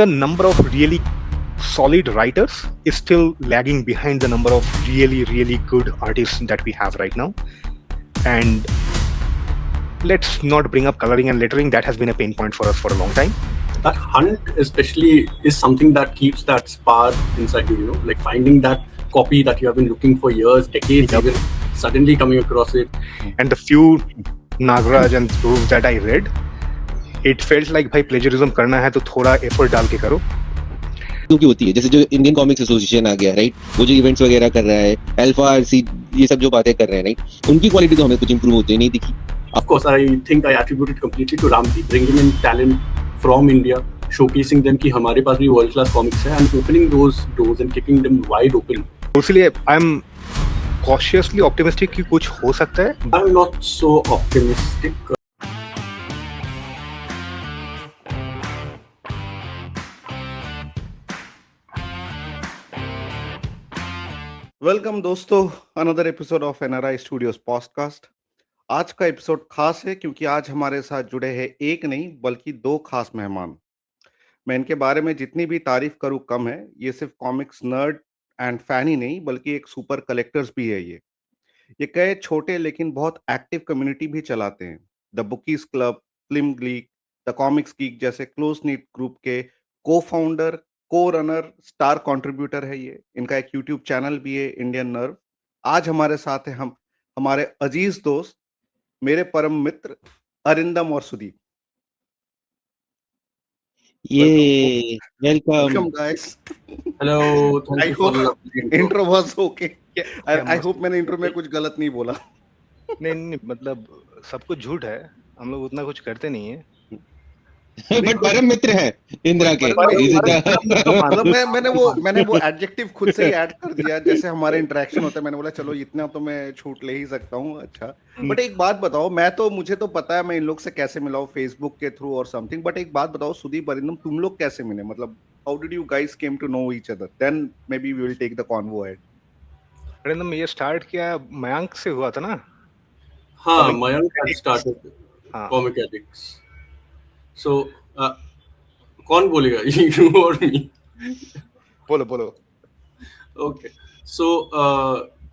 the number of really solid writers is still lagging behind the number of really good artists that we have right now. And let's not bring up coloring and lettering. That has been a pain point for us for a long time. That hunt especially is something that keeps that spark inside you, like finding that copy that you have been looking for years, decades, even suddenly coming across it. And the few Nagaraj and Dhruv that I read, it felt like भाई plagiarism करना है तो थोड़ा effort डाल के करो. क्योंकि होती है, जैसे जो इंडियन कॉमिक्स एसोसिएशन आ गया, राइट, वो जो इवेंट्स वगैरह कर रहा है, अल्फा आरसी, ये सब जो बातें कर रहे हैं, राइट, उनकी क्वालिटी तो हमें कुछ इंप्रूव होती नहीं दिखी. Of course, I think I attribute it completely to Ramji, bringing in talent from India, showcasing them कि हमारे पास भी world class comics है, and opening those doors and kicking them wide open. इसलिए I'm cautiously optimistic कि कुछ हो सकता है. I'm not so optimistic. Welcome दोस्तों, another episode of NRI studios podcast. आज का एपिसोड खास है क्योंकि आज हमारे साथ जुड़े हैं एक नहीं बल्कि दो खास मेहमान. मैं इनके बारे में जितनी भी तारीफ करूं कम है. ये सिर्फ कॉमिक्स नर्ड एंड फैन ही नहीं बल्कि एक सुपर कलेक्टर्स भी है. ये कई छोटे लेकिन बहुत एक्टिव कम्युनिटी भी चलाते हैं. The bookies club, film league, the comics geek जैसे क्लोज नीट ग्रुप के को फाउंडर, को रनर, स्टार कंट्रीब्यूटर है. ये इनका एक यूट्यूब चैनल भी है, इंडियन नर्व. आज हमारे साथ है हमारे अजीज दोस्त, मेरे परम मित्र अरिंदम और सुदीप. ये welcome guys. Hello, thank you for the opportunity. Intro was okay. I hope मैंने इंट्रो में कुछ गलत नहीं बोला. नहीं मतलब सब कुछ झूठ है. हम लोग उतना कुछ करते नहीं है. बट परम मित्र है इंदिरा के. मतलब मैंने वो एडजेक्टिव खुद से ही ऐड कर दिया. जैसे हमारे इंटरेक्शन होता है, मैंने बोला चलो इतना तो मैं छूट ले ही सकता हूँ. अच्छा, बट एक बात बताओ, मुझे तो पता है मैं इन लोग से कैसे मिला हूँ, फेसबुक के थ्रू और समथिंग. बट एक बात बताओ सुदीप, अरिंदम, तुम लोग कैसे मिले? मतलब how did you guys came to know each other? Then may be we will take the convo ahead. Arindam, ये स्टार्ट किया मयंक से हुआ था ना? हाँ, Mayank had started Comic Addicts. So, कौन बोलेगा, you or me? बोलो. Okay. So,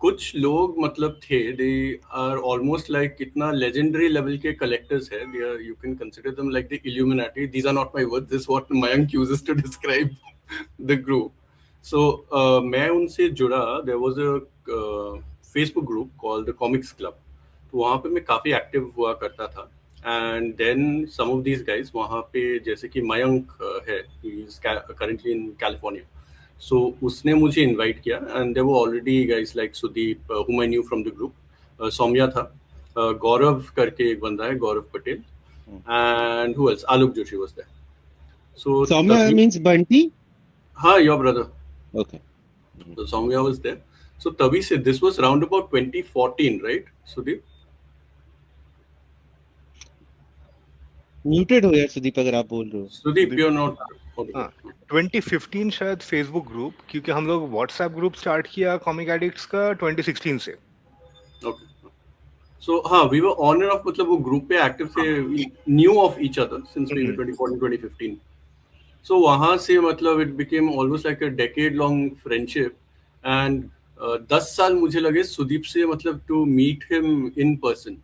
कुछ लोग मतलब थे, they are almost like इतना legendary level के collectors है. They are, you can consider them like the Illuminati. These are not my words. This is what Mayank uses to describe the group. So, मैं उनसे जुड़ा. There was a Facebook group called the Comics Club. तो वहाँ पे मैं काफ़ी active हुआ करता था. And then some of these guys वहाँ पे, जैसे कि मयंक है, he is currently in California. So उसने मुझे invite किया, and there were already guys like Sudeep, whom I knew from the group. Saumya था, गौरव करके एक बंदा है, Gaurav Patel, and who else? Alok Joshi was there. So Saumya means Bunty? हाँ, your brother. Okay. So Soumya was there. So तभी से, this was around about 2014, right, Sudeep? Muted हो यार सुदीप अगर आप बोल रहे हो. Sudeep, you're not. 2015 शायद फेसबुक ग्रुप, क्योंकि हम लोग व्हाट्सएप ग्रुप स्टार्ट किया कॉमिक एडिक्ट्स का 2016 से. Okay. So हाँ, we were on and off, मतलब वो ग्रुप पे एक्टिव थे. We knew of each other since maybe 2014-2015. So वहाँ से मतलब it became almost like a decade-long friendship. And 10 साल मुझे लगे सुदीप से, मतलब to meet him in person.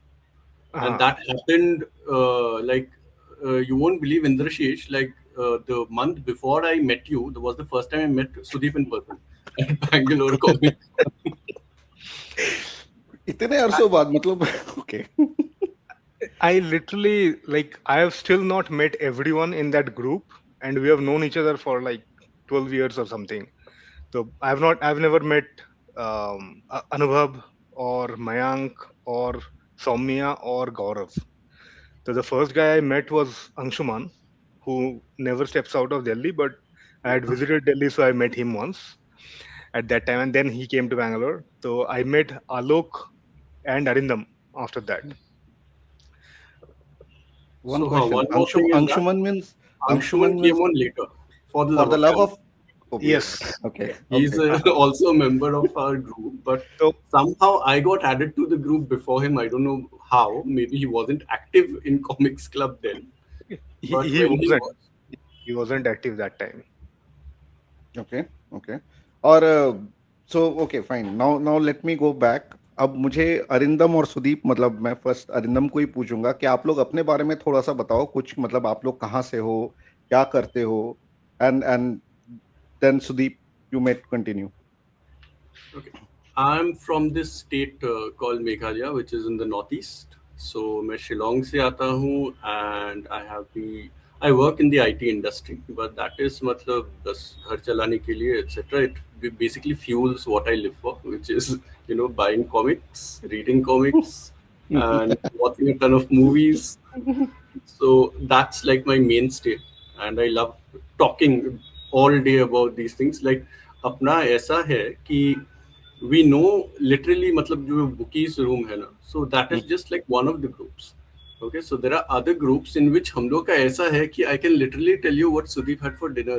And that happened like you won't believe, Indrashish, like the month before I met you, that was the first time I met Sudeep in person at Bangalore Comic. इतने अरसों बाद, मतलब okay. I literally, like, I have still not met everyone in that group, and we have known each other for like 12 years or something. So I've never met Anubhav or Mayank or Soumya or Gaurav. So the first guy I met was Anshuman, who never steps out of Delhi, but I had visited Delhi, so I met him once at that time, and then he came to Bangalore. So I met Alok and Arindam after that. One question. Anshuman means Anshuman came on later. For the love of Yes. Okay. He's also a member of our group, but somehow I got added to the group before him. I don't know how. Maybe he wasn't active in Comics Club then. He wasn't. he wasn't active that time. Okay, okay. और so okay fine, now let me go back. अब मुझे अरिंदम और सुदीप, मतलब मैं first Arindam को ही पूछूंगा कि आप लोग अपने बारे में थोड़ा सा बताओ कुछ, मतलब आप लोग कहाँ से हो, क्या करते हो, and then Sudeep you may continue. Okay. I'm from this state called Meghalaya, which is in the northeast. So मैं शिलोंग से आता हूँ and I work in the IT industry, but that is मतलब बस घर चलाने के लिए etc. It basically fuels what I live for, which is buying comics, reading comics, and watching a ton of movies. So that's like my mainstay, and I love talking all day about these things. Like अपना ऐसा है कि we know literally मतलब जो bookies room है ना, so that is just like one of the groups. Okay, so there are other groups in which हम लोग का ऐसा है कि I can literally tell you what Sudeep had for dinner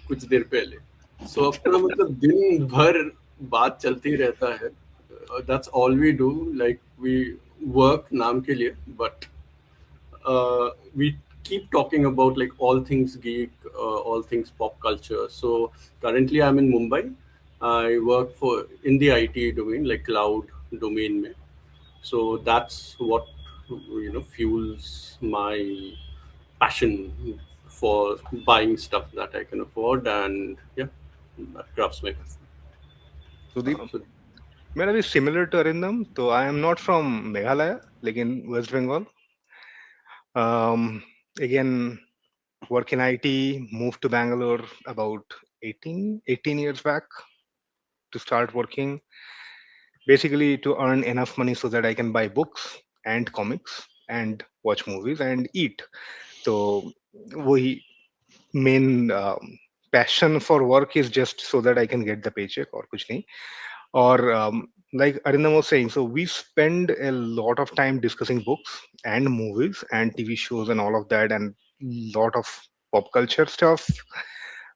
कुछ देर पहले. So अपना मतलब दिन भर बात चलती रहता है. That's all we do. Like we work नाम के लिए, but we keep talking about like all things geek, all things pop culture. So currently I'm in Mumbai. I work in the IT domain, like cloud domain mein. So that's what fuels my passion for buying stuff that I can afford, and yeah, that grabs my passion. Sudeep. So, मेरा भी similar to Arindam. तो I am not from Meghalaya, लेकिन West Bengal. Again, work in IT, moved to Bangalore about 18 years back to start working, basically to earn enough money so that I can buy books and comics and watch movies and eat. So we main passion for work is just so that I can get the paycheck or kuch nahi. Or like Arindam was saying, so we spend a lot of time discussing books and movies and TV shows and all of that, and lot of pop culture stuff.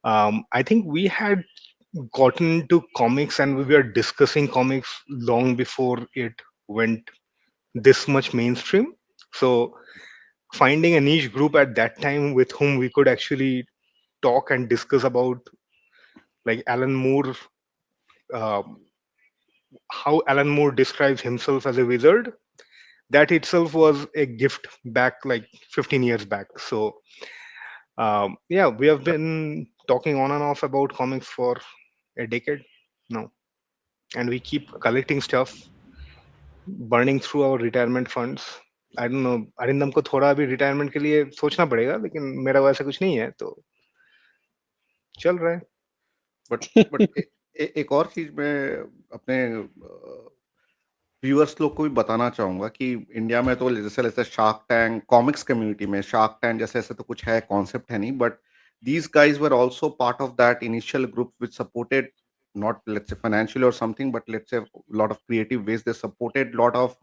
I think we had gotten to comics and we were discussing comics long before it went this much mainstream. So finding a niche group at that time with whom we could actually talk and discuss about, like Alan Moore, um, how Alan Moore describes himself as a wizard, that itself was a gift back like 15 years back. So yeah, we have been talking on and off about comics for a decade now, and we keep collecting stuff, burning through our retirement funds. I don't know, Arindam को थोड़ा अभी retirement के लिए सोचना पड़ेगा, लेकिन मेरा वैसा कुछ नहीं है, तो चल रहा है. बट एक और चीज मैं अपने व्यूअर्स लोग को भी बताना चाहूंगा कि इंडिया में तो जैसे जैसे शार्क टैंक, कॉमिक्स कम्युनिटी में शार्क टैंक जैसे ऐसे तो कुछ है, कॉन्सेप्ट है नहीं, but these guys were also part of that initial group which supported, not let's say financially or something, but let's say a lot of creative ways. They supported a lot of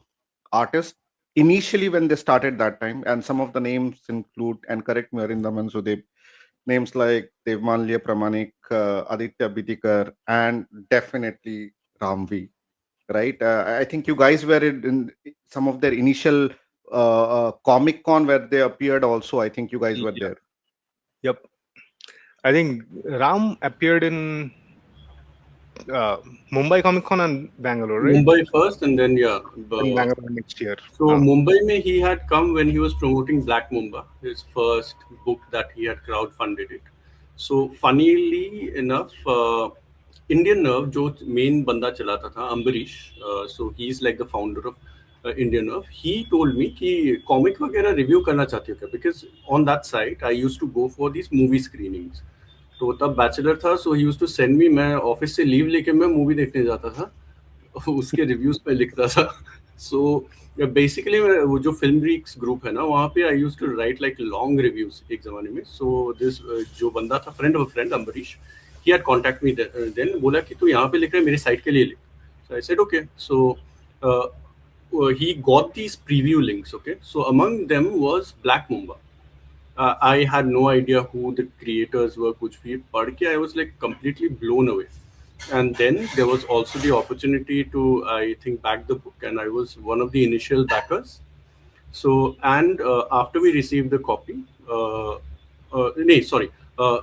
artists initially when they started that time, and some of the names include, and correct me Arindam and Sudeep, names like Devmalya Pramanik, Aditya Bidikar, and definitely Ramvi, right? I think you guys were in some of their initial Comic Con where they appeared also. I think you guys were there. Yep. I think Ram appeared in Mumbai Comic Con and Bangalore, right? Mumbai first, and then And Bangalore next year. So Mumbai mein he had come when he was promoting Black Mumba, his first book that he had crowdfunded it. So funnily enough, Indian Nerve, जो main बंदा चलाता था, Ambarish, so he's like the founder of Indian Nerve. He told me कि comic वगैरह review करना चाहते हो क्या? Because on that site I used to go for these movie screenings. तो तब बैचलर था, so he used to send me, मैं ऑफिस से लीव लेके मैं मूवी देखने जाता था, उसके रिव्यूज पे लिखता था. सो बेसिकली वो जो फिल्म रीक्स ग्रुप है ना, वहाँ पे I used to write like long reviews एक जमाने में. सो दिस जो बंदा था, friend of friend, Ambrish, he had contact me then, बोला कि तू यहाँ पे लिख रहा है, मेरे साइट के लिए लिख. So I said okay. So he got these preview links. Okay, so among them was Black Mumba. I had no idea who the creators were. कुछ भी पढ़ के I was like completely blown away. And then there was also the opportunity to, I think, back the book, and I was one of the initial backers. So, and after we received the copy, no, sorry.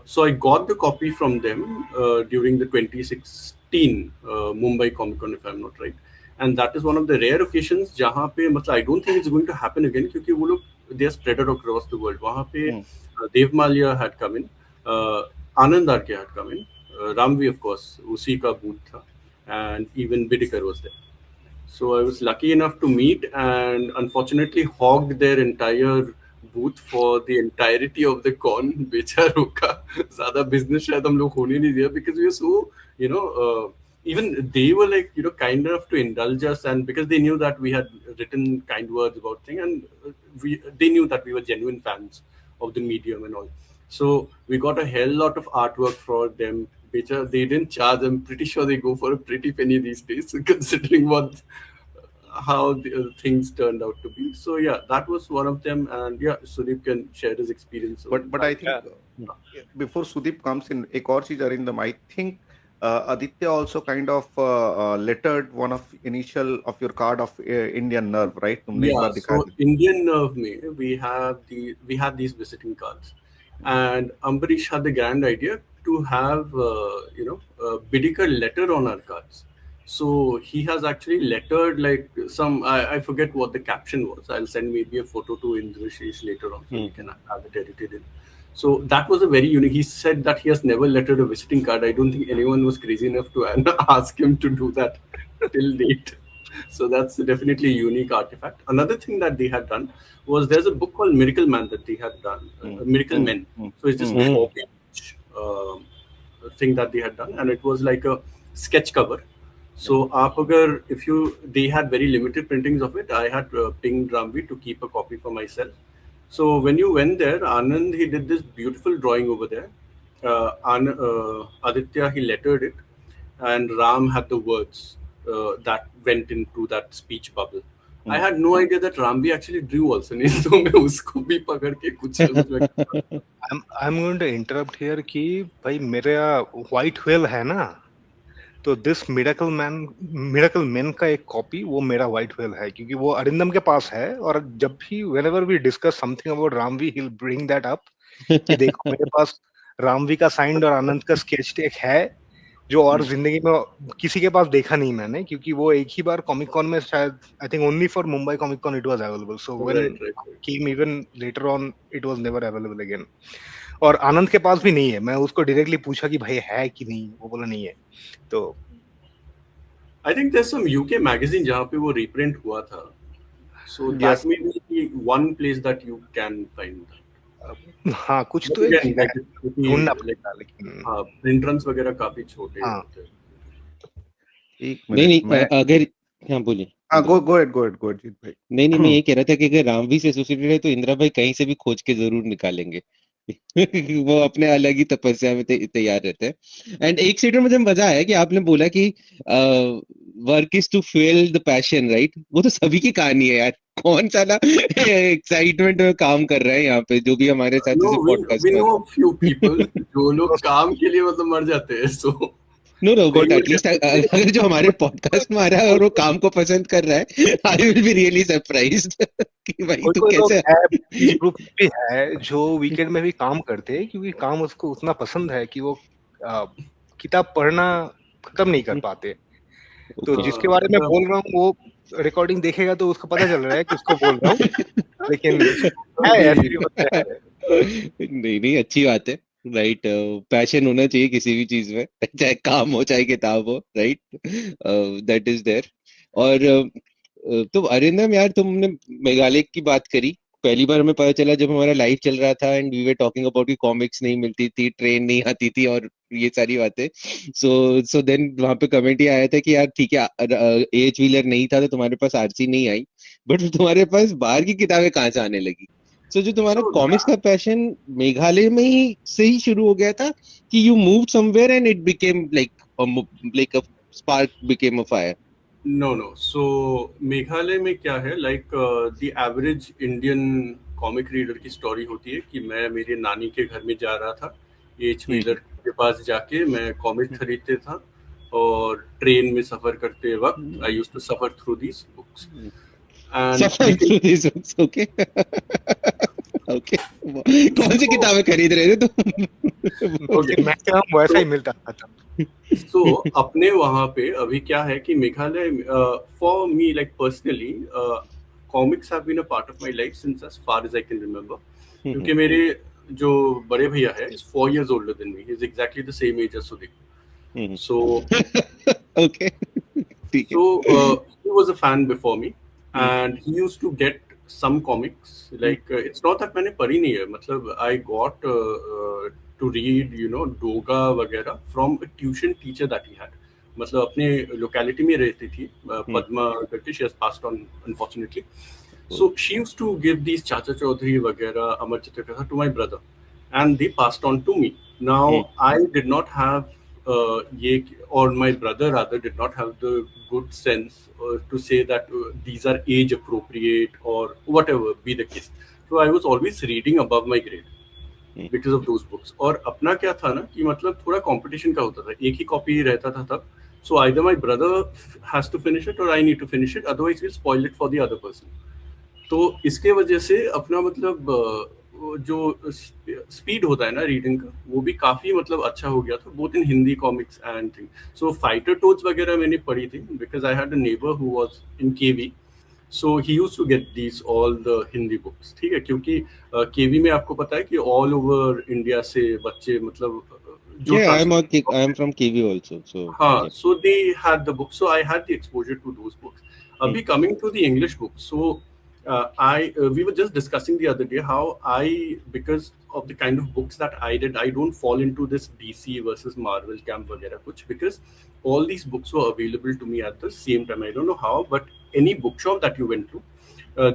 So I got the copy from them during the 2016 Mumbai Comic Con, if I'm not right. And that is one of the rare occasions जहाँ पे मतलब I don't think it's going to happen again क्योंकि वो लोग they are spread out across the world. वहाँ पे Dev Malia had come in, Anand Arke had come in, Ramvi of course उसी का booth था, and even Bidikar was there. So I was lucky enough to meet and unfortunately hogged their entire booth for the entirety of the con. बेचारों का ज़्यादा business शायद हम लोग होने नहीं दिया because we were so, you know, even they were like, you know, kind enough to indulge us, and because they knew that we had written kind words about things, and they knew that we were genuine fans of the medium and all. So we got a hell lot of artwork for them. They didn't charge. I'm pretty sure they go for a pretty penny these days, considering how the, things turned out to be. So yeah, that was one of them, and yeah, Sudeep can share his experience. But I think before Sudeep comes in, एक और चीज Arindam, I think Aditya also kind of lettered one of initial of your card of Indian Nerve, right? तुमने एक Yeah, बार दिखाया so Indian Nerve में we had these visiting cards, and Ambarish had the grand idea to have Bidikar letter on our cards. So he has actually lettered like some, I forget what the caption was. I'll send maybe a photo to Indrashish later on so we can have it edited in. So that was a very unique. He said that he has never lettered a visiting card. I don't think anyone was crazy enough to ask him to do that till date. So that's definitely a unique artifact. Another thing that they had done was there's a book called Miracle Man that they had done, Miracle Men. So it's just a 4-page thing that they had done, and it was like a sketch cover. So they had very limited printings of it. I had pinged Ramvi to keep a copy for myself. So when you went there, Anand, he did this beautiful drawing over there. Aditya, he lettered it, and Ram had the words that went into that speech bubble. I had no idea that Ramvi actually drew also. नहीं तो मैं उसको भी पकड़ के कुछ I'm going to interrupt here कि भाई मेरा white whale है ना, तो दिस मिरेकल मैन का एक कॉपी वो मेरा व्हाइट व्हेल है क्योंकि वो अरिंदम के पास है, और जब भी whenever we discuss something about रामवी he will bring that up कि देखो मेरे पास रामवी का साइंड और आनंद का स्केच टेक है जो और जिंदगी में किसी के पास देखा नहीं मैंने, क्योंकि वो एक ही बार कॉमिक कॉन में शायद I think only for Mumbai comic con it was available, so when came even later on it was never available again. और आनंद के पास भी नहीं है, मैं उसको डायरेक्टली पूछा कि भाई है कि नहीं, वो बोला नहीं है। तो I think there's some UK magazine जहाँ पे वो reprint हुआ था, so that may be one place that you can find. हाँ कुछ तो ढूंढना पड़ेगा, लेकिन हाँ print runs वगैरह काफी छोटे होते हैं। एक मिनट नहीं अगर हाँ बोलिए। go ahead जीत भाई। नहीं मैं ये कह रहा था कि अगर रामवी से एसोसिएटेड है तो इंदिरा भाई कहीं से भी खोज के जरूर निकालेंगे। वो अपने अलग ही तपस्या में तैयार रहते हैं। एंड एक साइड में मुझे मजा आया कि आपने बोला कि work is to fuel the passion, right? वो तो सभी की कहानी है यार, कौन साला एक्साइटमेंट में काम कर रहा है यहाँ पे, जो भी हमारे साथ जैसे podcast we know few people जो लोग काम के लिए मतलब मर जाते हैं, so नो बट एटलीस्ट अगर जो हमारे पॉडकास्ट में आ रहा है और वो काम को पसंद कर रहा है, I will be really surprised कि भाई तू कैसे ग्रुप भी है जो वीकेंड में भी काम करते हैं क्योंकि काम उसको उतना पसंद है कि वो किताब पढ़ना खत्म नहीं कर पाते। तो जिसके बारे में बोल रहा हूँ वो रिकॉर्डिंग देखेगा तो उसको पता चल रहा है किसको बोल रहा हूँ, लेकिन नहीं अच्छी बात है, राइट? पैशन होना चाहिए किसी भी चीज में, चाहे काम हो चाहे किताब हो, राइट? That is there. और तो अरिंदम यार, तुमने मेघालय की बात करी, पहली बार हमें पता चला जब हमारा लाइव चल रहा था and we were talking about कि कॉमिक्स नहीं मिलती थी, ट्रेन नहीं आती थी और ये सारी बातें। सो देन वहां पे कमेंट ही आया था कि यार ठीक है, एच व्हीलर नहीं था तो तुम्हारे पास आरसी नहीं आई, बट तुम्हारे पास बाहर की किताबें कहाँ से आने लगी? So, जो तुम्हारा कॉमिक्स का पैशन मेघालय में ही से ही शुरू हो गया था कि you moved somewhere and it became like a spark became a fire? No. So Meghalaya में क्या है, like the average Indian comic reader की स्टोरी होती है कि मैं मेरे नानी के घर में जा रहा था, एच व्हीलर के पास जाके मैं कॉमिक खरीदते था और ट्रेन में सफर करते वक्त I used to suffer through these books. Suffer through these books, okay. Okay, कौन सी किताबें खरीद रहे थे तुम? Okay. मैक्सिमम वैसा ही मिलता था। So अपने वहाँ पे अभी क्या है कि Meghalaya, for me like personally, comics have been a part of my life since as far as I can remember. क्योंकि मेरे जो बड़े भैया है is 4 years older than me. He's exactly the same age as Sudeep. So okay, ठीक है. so he was a fan before me, and he used to get some comics. Like it's not that मैंने पढ़ी नहीं है, मतलब I got to read, you know, Doga वगैरह from a tuition teacher that he had. मतलब अपने locality में रहती थी, पद्मा करके, she has passed on unfortunately. So she used to give these Chacha Chaudhary वगैरह, Amar Chitrakarta to my brother, and they passed on to me. Now I did not have ye, or my brother rather did not have the good sense to say that these are age appropriate or whatever be the case. So I was always reading above my grade because of those books. और अपना क्या था ना कि मतलब थोड़ा competition का होता था, एक ही copy रहता था तब. So either my brother has to finish it or I need to finish it, otherwise we'll spoil it for the other person. तो इसके वजह से अपना मतलब जो स्पीड होता है ना रीडिंग का, वो भी काफी मतलब अच्छा हो गया था, both in Hindi comics and thing. So fighter toads वगैरह मैंने पढ़ी थी because I had a neighbour who was in KV, so he used to get these all the Hindi books. ठीक है, क्योंकि केवी में आपको पता है कि ऑल ओवर इंडिया से बच्चे मतलब जो Yeah, I'm from KV also, so हाँ, yeah. so they had the books, so I had the exposure to those books. Abhi coming to the English books, so we were just discussing the other day how because of the kind of books that I did, I don't fall into this DC versus Marvel camp वगैरह कुछ, because all these books were available to me at the same time. I don't know how, but any bookshop that you went to,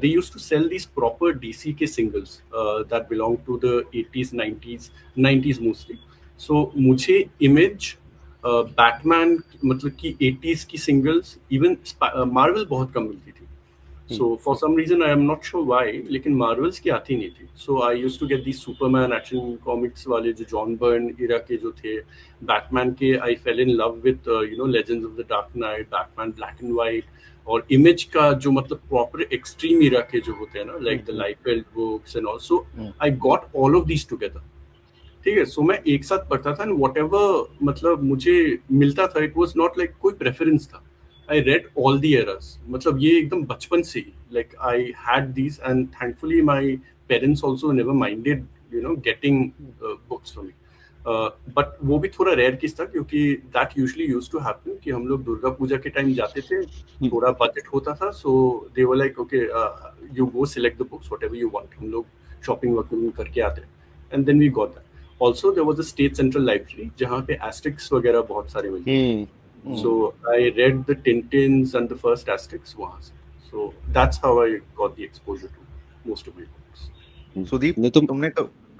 they used to sell these proper DC के singles that belong to the 80s, 90s mostly. So मुझे Image, Batman मतलब कि 80s की singles, even Marvel बहुत कम मिलती थी. So for some reason I am not sure why, लेकिन मार्वल्स की आती नहीं थी. So I used to get the Superman Action Comics वाले जो जॉन बर्न इरा के जो थे, बैटमैन के I fell in love with you know Legends of the Dark Knight, Batman Black and White, और इमेज का जो मतलब प्रॉपर एक्सट्रीम इरा के जो होते हैं ना, like the Liefeld books and also I got all of these together. ठीक है, सो मैं एक साथ पढ़ता था, व्हाटएवर मतलब मुझे मिलता था, इट वाज नॉट लाइक कोई प्रेफरेंस था. I read all the eras, मतलब ये एकदम बचपन से ही like I had these, and thankfully my parents also never minded you know getting books for me. But वो भी थोड़ा रेयर केस था, क्योंकि that usually used to happen कि हम लोग दुर्गा पूजा के टाइम जाते थे, थोड़ा बजट होता था, so they were like okay you go select the books whatever you want. हम लोग शॉपिंग वॉकिंग करके आते, and then we got that. Also, there was a state central library जहाँ पे Asterix वगैरह बहुत सारे मिलते हैं. So I read the Tintins and the first Asterix वहाँ से. So that's how I got the exposure to most of my books. Sudeep, तुमने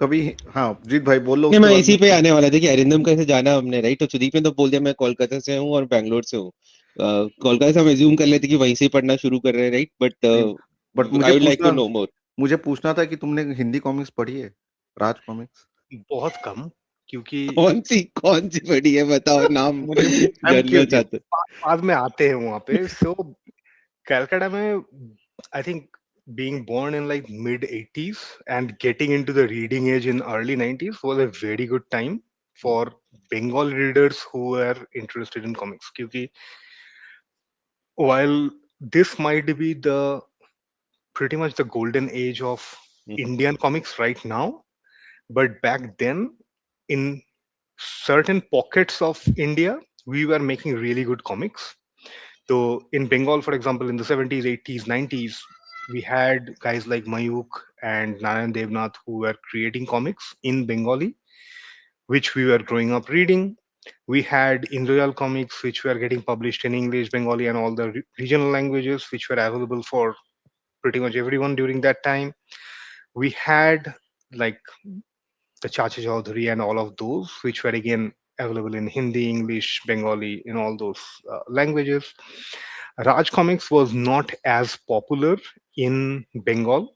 कभी, हाँ जीत भाई बोलो. मैं इसी पे आने वाला था कि अरिंदम कैसे जाना हमने, राइट? तो सुदीप ने तो बोल दिया मैं कोलकाता से हूँ और बैंगलोर से हूँ. कोलकाता से हम एज्यूम कर लेते कि वहीं से पढ़ना शुरू कर रहे हैं, right? But I would like to know more. मुझे पूछना था कि तुमने हिंदी कॉमिक्स पढ़ी है, राज कॉमिक्स? बहुत कम, क्योंकि कौन सी पढ़ी है बताओ, नाम जानना चाहते. बाद में आते हैं वहां पे. सो कलकत्ता में I think being born in like mid 80s and getting into the reading age in early 90s was a very good time for Bengal readers who were interested in comics. Kyunki while this might be the pretty much the golden age of Indian comics right now, but back then in certain pockets of India, we were making really good comics. So in Bengal, for example, in the 70s, 80s, 90s, we had guys like Mayuk and Narayan Devnath who were creating comics in Bengali, which we were growing up reading. We had Indroyal comics, which were getting published in English, Bengali, and all the regional languages, which were available for pretty much everyone during that time. We had like the Chacha Chaudhary and all of those, which were again available in Hindi, English, Bengali, in all those languages. Raj Comics was not as popular in Bengal,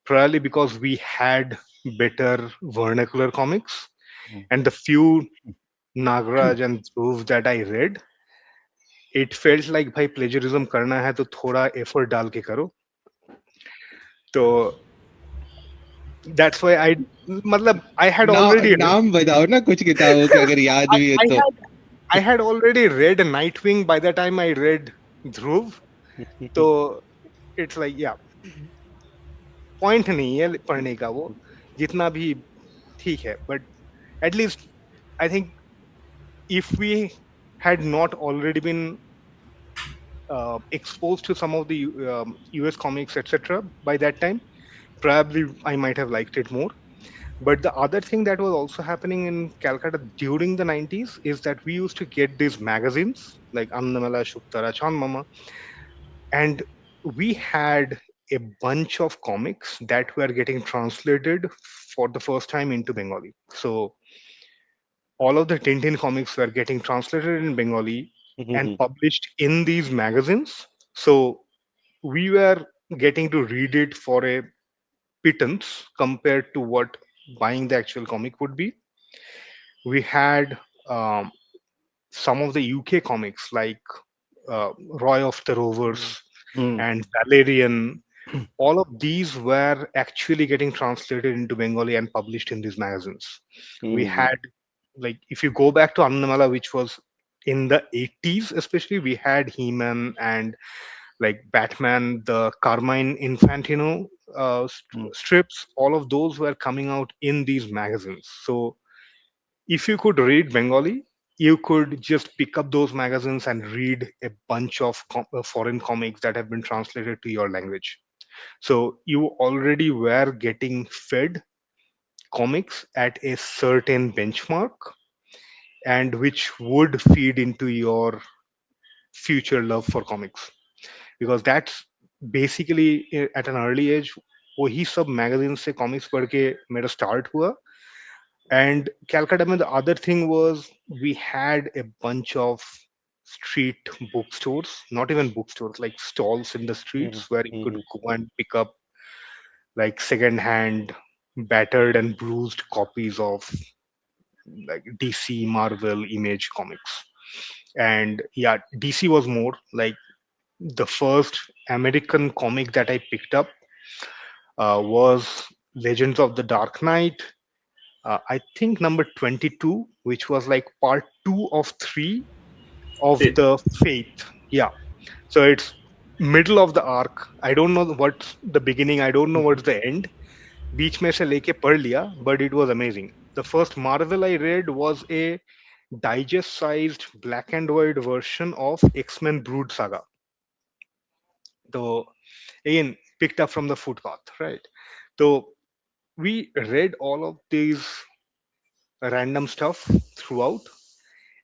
probably because we had better vernacular comics. And the few Nagaraj and Dhruv that I read, it felt like भाई plagiarism करना है तो थोड़ा effort डाल के करो. तो That's why I had already नाम बताओ ना कुछ किताबों के अगर याद I, भी है I तो. had I had already read Nightwing by the time I read Dhruv. So it's like, yeah, point नहीं है पढ़ने का वो जितना भी ठीक है, but at least I think if we had not already been exposed to some of the US comics, etc., by that time, probably I might have liked it more. But the other thing that was also happening in Calcutta during the 90s is that we used to get these magazines like Annamala, Shuktara, Chan Mama, and we had a bunch of comics that were getting translated for the first time into Bengali. So all of the Tintin comics were getting translated in Bengali and published in these magazines. So we were getting to read it for a pittance compared to what buying the actual comic would be. We had um, some of the UK comics like Roy of the Rovers Mm. and Valerian. All of these were actually getting translated into Bengali and published in these magazines. We had, like, if you go back to Annamala, which was in the 80s, especially, we had He-Man and like Batman, the Carmine Infantino strips. All of those were coming out in these magazines. So if you could read Bengali, you could just pick up those magazines and read a bunch of foreign comics that have been translated to your language. So you already were getting fed comics at a certain benchmark, and which would feed into your future love for comics, because that's basically at an early age वही सब magazines से comics पढ़ के मेरा start हुआ. And Calcutta में the other thing was we had a bunch of street bookstores, not even bookstores, like stalls in the streets where you could go and pick up like second hand battered and bruised copies of like DC, Marvel, Image comics. And yeah, DC was more like the first American comic that I picked up was Legends of the Dark Knight. I think number 22, which was like part two of three of Faith. the Faith. Yeah. So it's middle of the arc. I don't know what's the beginning. I don't know what's the end. बीच में से लेके पढ़ लिया, but it was amazing. The first Marvel I read was a digest-sized black and white version of X-Men Brood Saga. So again, picked up from the footpath, right? So we read all of these random stuff throughout,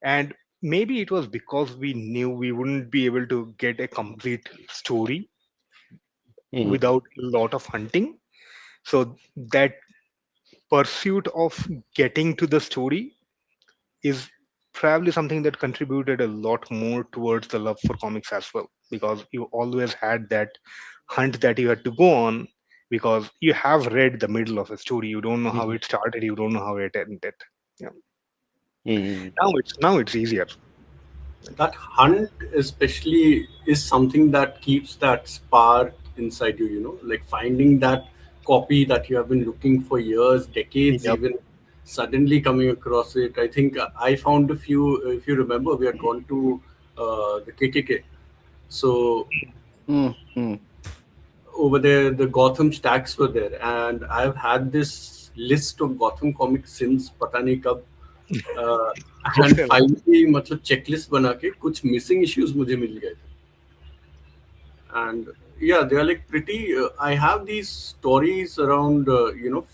and maybe it was because we knew we wouldn't be able to get a complete story without a lot of hunting. So that pursuit of getting to the story is probably something that contributed a lot more towards the love for comics as well, because you always had that hunt that you had to go on, because you have read the middle of a story, you don't know how it started, you don't know how it ended. Yeah. Now it's easier. That hunt especially is something that keeps that spark inside you, you know, like finding that copy that you have been looking for years, decades, Yep. even suddenly coming across it. I think I found a few, if you remember, we had gone to the KKK. So over there, the Gotham stacks were there, and I've had this list of Gotham comics since पता नहीं कब. And finally मतलब checklist बना के कुछ missing issues मुझे मिल गए थे. And yeah, they are like pretty. I have these stories around, you know,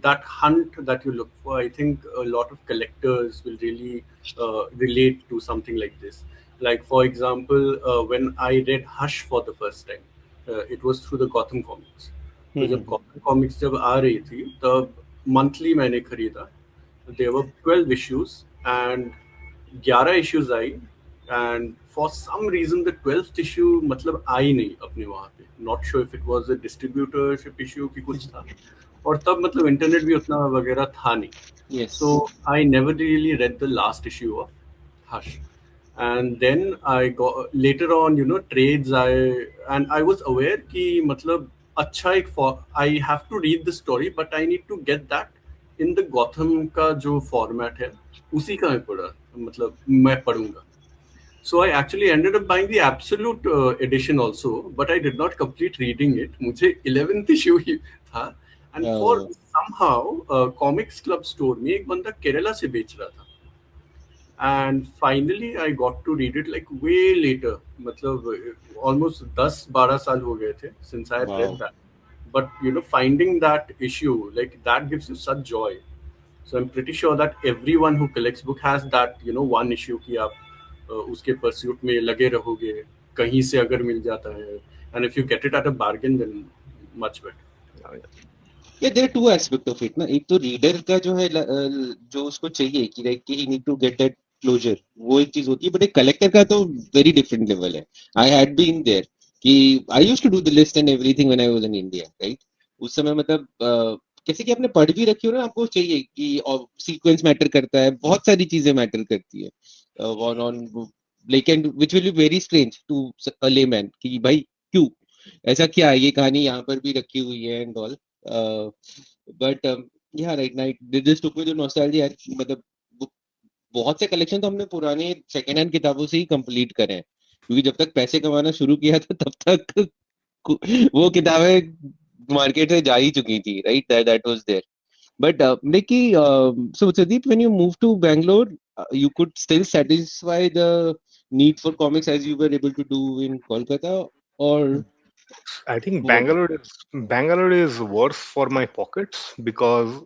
that hunt that you look for. I think a lot of collectors will really relate to something like this. Like for example, when I read Hush for the first time, it was through the Gotham comics. तो जब Gotham comics जब आ रही थी तब monthly मैंने खरीदा. There were 12 issues and 11 issues I. And for some reason the 12th issue मतलब आई नहीं अपने वहाँ पे. Not sure if it was a distributorship issue कि कुछ था. और तब मतलब इंटरनेट भी उतना वगैरह था नहीं. Yes. So I never really read the last issue of Hush. And then I got later on, you know, trades. I was aware कि मतलब अच्छा एक I have to read the story but I need to get that in the Gotham का जो format है उसी का मैं पढ़ा, मतलब मैं पढ़ूंगा. So I actually ended up buying the absolute edition also, but I did not complete reading it. मुझे 11th issue ही था, and for somehow comics club store में एक बंदा केरला से बेच रहा था. And finally I got to read it like way later. मतलब almost 10-12 साल हो गए थे since I had read that. But you know, finding that issue, like that gives you such joy. So I'm pretty sure that everyone who collects book has that, you know, one issue कि आप उसके pursuit में लगे रहोगे, कहीं से अगर मिल जाता है, and if you get it at a bargain then much better. Yeah, there are two aspects of it ना. एक तो रीडर का जो है जो उसको चाहिए कि like he need to get that closure, वो एक चीज होती है, बट एक कलेक्टर का तो वेरी डिफरेंट लेवल है. I had been there कि I used to do the list and everything when I was in India, right? उस समय मतलब कैसे कि आपने पढ़ भी रखी हो ना, आपको चाहिए कि सीक्वेंस मैटर करता है, बहुत सारी चीजें मैटर करती है on like, and which will be very strange to a layman कि भाई क्यों ऐसा क्या है, ये कहानी यहाँ पर भी रखी हुई है and all. But yeah, right, this took me to nostalgia यार. मतलब बहुत से कलेक्शन तो हमने पुराने सेकेंड हैंड किताबों से ही कंप्लीट करे हैं, क्योंकि जब तक पैसे कमाना शुरू किया था तब तक वो किताबें मार्केट से जा ही चुकी थी, right? That was there. But Nikki, so Sudeep, when you moved to Bangalore, you could still satisfy the need for comics as you were able to do in Kolkata, or I think what? Bangalore is worse for my pockets because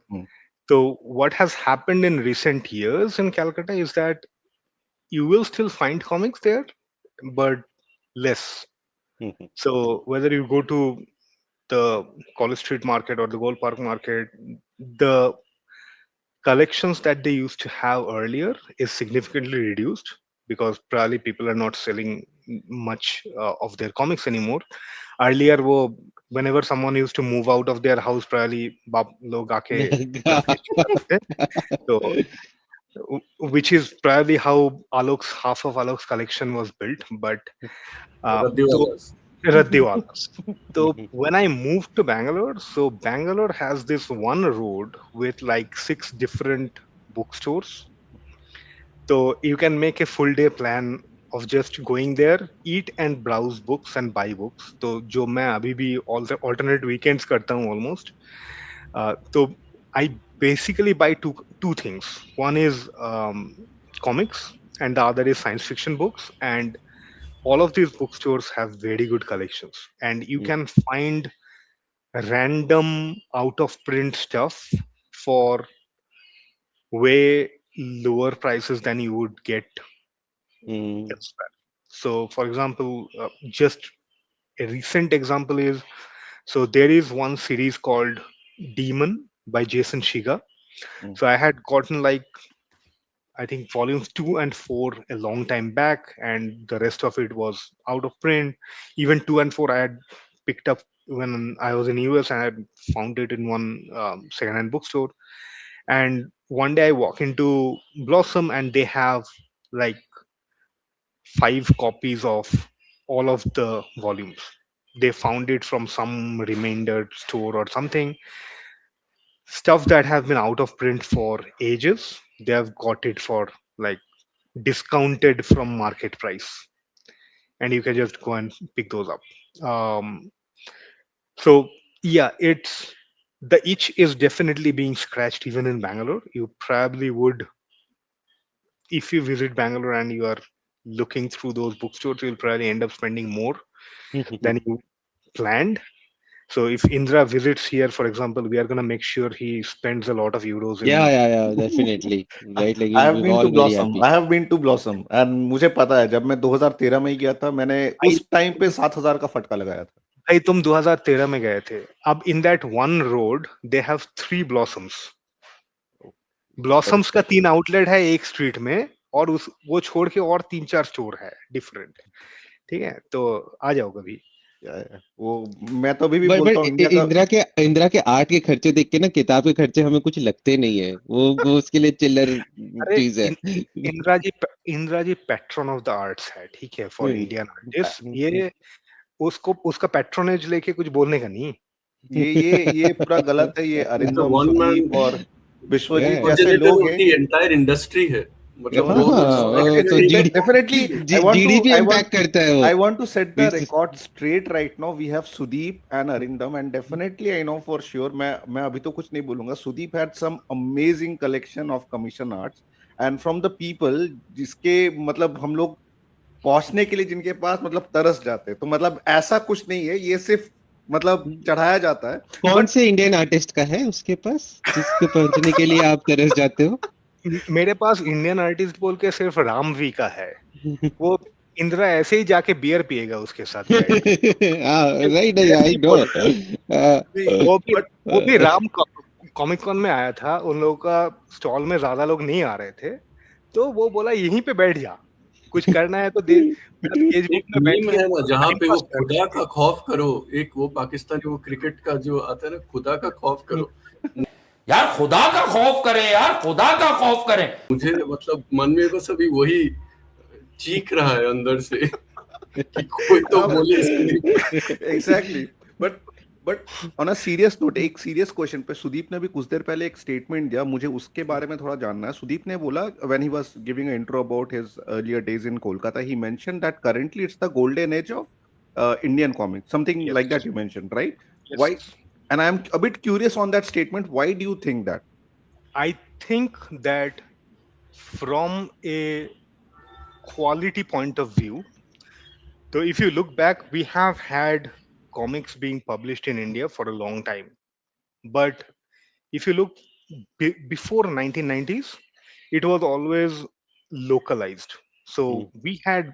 so what has happened in recent years in Calcutta is that you will still find comics there, but less. So whether you go to the College Street Market or the Gold Park Market, the collections that they used to have earlier is significantly reduced because probably people are not selling much of their comics anymore. Earlier, whenever someone used to move out of their house, probably बाप लोग आके so which is probably how half of Alok's collection was built. But Raddiwalas. So when I moved to Bangalore, so Bangalore has this one road with like 6 different bookstores. So you can make a full day plan of just going there, eat and browse books and buy books. So जो मैं अभी भी all the alternate weekends करता हूँ almost. So I basically buy two things. One is comics, and the other is science fiction books. And all of these bookstores have very good collections, and you can find random out of print stuff for way lower prices than you would get elsewhere. So, for example, just a recent example is so there is one series called Demon by Jason Shiga. So I had gotten like I think volumes 2 and 4 a long time back, and the rest of it was out of print. Even 2 and 4 I had picked up when I was in US, and I had found it in one second-hand bookstore. And one day I walk into Blossom, and they have like 5 copies of all of the volumes. They found it from some remainder store or something. Stuff that has been out of print for ages, they have got it for like discounted from market price, and you can just go and pick those up. So yeah, it's the itch is definitely being scratched even in Bangalore. You probably would, if you visit Bangalore and you are looking through those bookstores, you'll probably end up spending more than you planned. So if Indra visits here, for example, we are gonna make sure he spends a lot of euros in. Yeah, definitely. Right, like I we'll have be been all to very Blossom. happy. I have been to Blossom, and मुझे पता है जब मैं 2013 में ही गया था, मैंने उस टाइम पे 7,000 का फटका लगाया था. भाई तुम 2013 में गए थे. अब in that one road they have 3 Blossoms. Blossoms का 3 आउटलेट है एक स्ट्रीट में, और उस वो छोड़ के और 3-4 स्टोर है डिफरेंट. ठीक है, तो आ जाओ कभी. वो मैं तो अभी भी बोलता हूँ इंदिरा के आर्ट के खर्चे देख के ना किताब के खर्चे हमें कुछ लगते नहीं है. वो उसके लिए चिल्लर चीज है. Indira ji pattern of the arts है, ठीक है, फॉर इंडियन आर्टिस्ट. ये उसको उसका पैट्रोनेज लेके कुछ बोलने का नहीं। ये पूरा गलत है। ये It's a Arindam, one man Sudeep और विश्वजीत जैसे progenitor लोग of हैं। the entire industry है, मतलब No, वो no, कुछ no. हाँ, तो extraordinary Definitely, जीडीपी इम्पैक्ट करता है वो I want to set the इस record straight right now. We have Sudeep and Arindam, and definitely I know for sure. मैं अभी तो कुछ नहीं बोलूंगा. Sudeep had some amazing collection of commission arts, and from the people जिसके मतलब हम लोग पहुंचने के लिए जिनके पास मतलब तरस जाते हैं, तो मतलब ऐसा कुछ नहीं है, ये सिर्फ मतलब चढ़ाया जाता है। कौन बट से इंडियन आर्टिस्ट का है उसके पास जिसके पहुंचने के लिए आप तरस जाते हो? मेरे पास इंडियन आर्टिस्ट बोल के सिर्फ राम वी का है। वो इंदिरा ऐसे ही जाके बियर पिएगा उसके साथ बैठ के। राइट, ऐसे आई ही नो। बोल बट वो भी राम कॉमिक कॉन में आया था, उन लोगों का स्टॉल में ज्यादा लोग नहीं आ रहे थे, तो वो बोला यहीं पे बैठ जा, कुछ करना है तो दे मेरा स्केच बुक एक में बैठ मीम के है ना जहाँ टाइम पे वो पास कर। खुदा का खौफ करो, एक वो पाकिस्तानी वो क्रिकेट का जो आता है ना, खुदा का खौफ करो। यार खुदा का खौफ करें, यार खुदा का खौफ करें। मुझे मतलब मन में बस अभी वही चीख रहा है अंदर से कि कोई तो बोले इसके। Exactly. But but on a serious note, एक सीरियस क्वेश्चन पे सुदीप ने भी कुछ देर पहले एक स्टेटमेंट दिया, मुझे उसके बारे में थोड़ा जानना है। सुदीप ने बोला when he was giving a intro about his earlier days in Kolkata, he mentioned that currently it's the golden age of Indian comic, something like that yes you mentioned, right? Yes. Why? And I am a bit curious on that statement, why do you think that? I think that from A quality point of view, so if you look back, we have had comics being published in India for a long time. But if you look before 1990s, it was always localized. So we had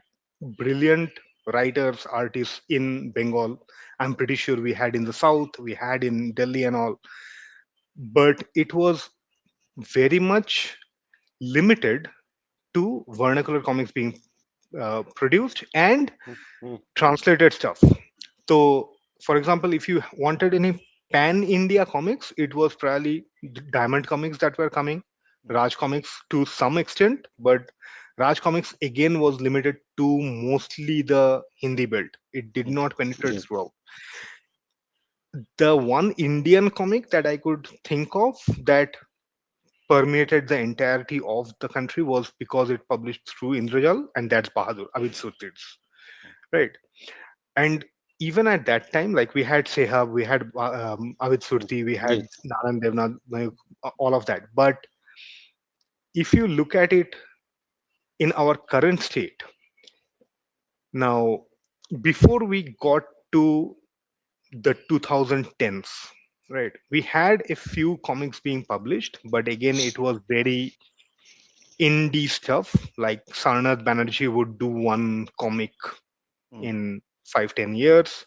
brilliant writers, artists in Bengal. I'm pretty sure we had in the south, we had in Delhi and all. But it was very much limited to vernacular comics being produced and translated stuff. So, for example, if you wanted any pan India comics, it was probably Diamond Comics that were coming, Raj Comics to some extent, but Raj Comics again was limited to mostly the Hindi belt. It did not penetrate throughout. The one Indian comic that I could think of that permeated the entirety of the country was because it published through Indrajal, and that's Bahadur, Avid Surtits, right? And even at that time, like we had Sehab, we had Avid Surti, we had Yes. Naran Devnath, all of that. But if you look at it in our current state, now, before we got to the 2010s, right, we had a few comics being published, but again, it was very indie stuff. Like Sarnath Banerjee would do one comic in 5-10 years.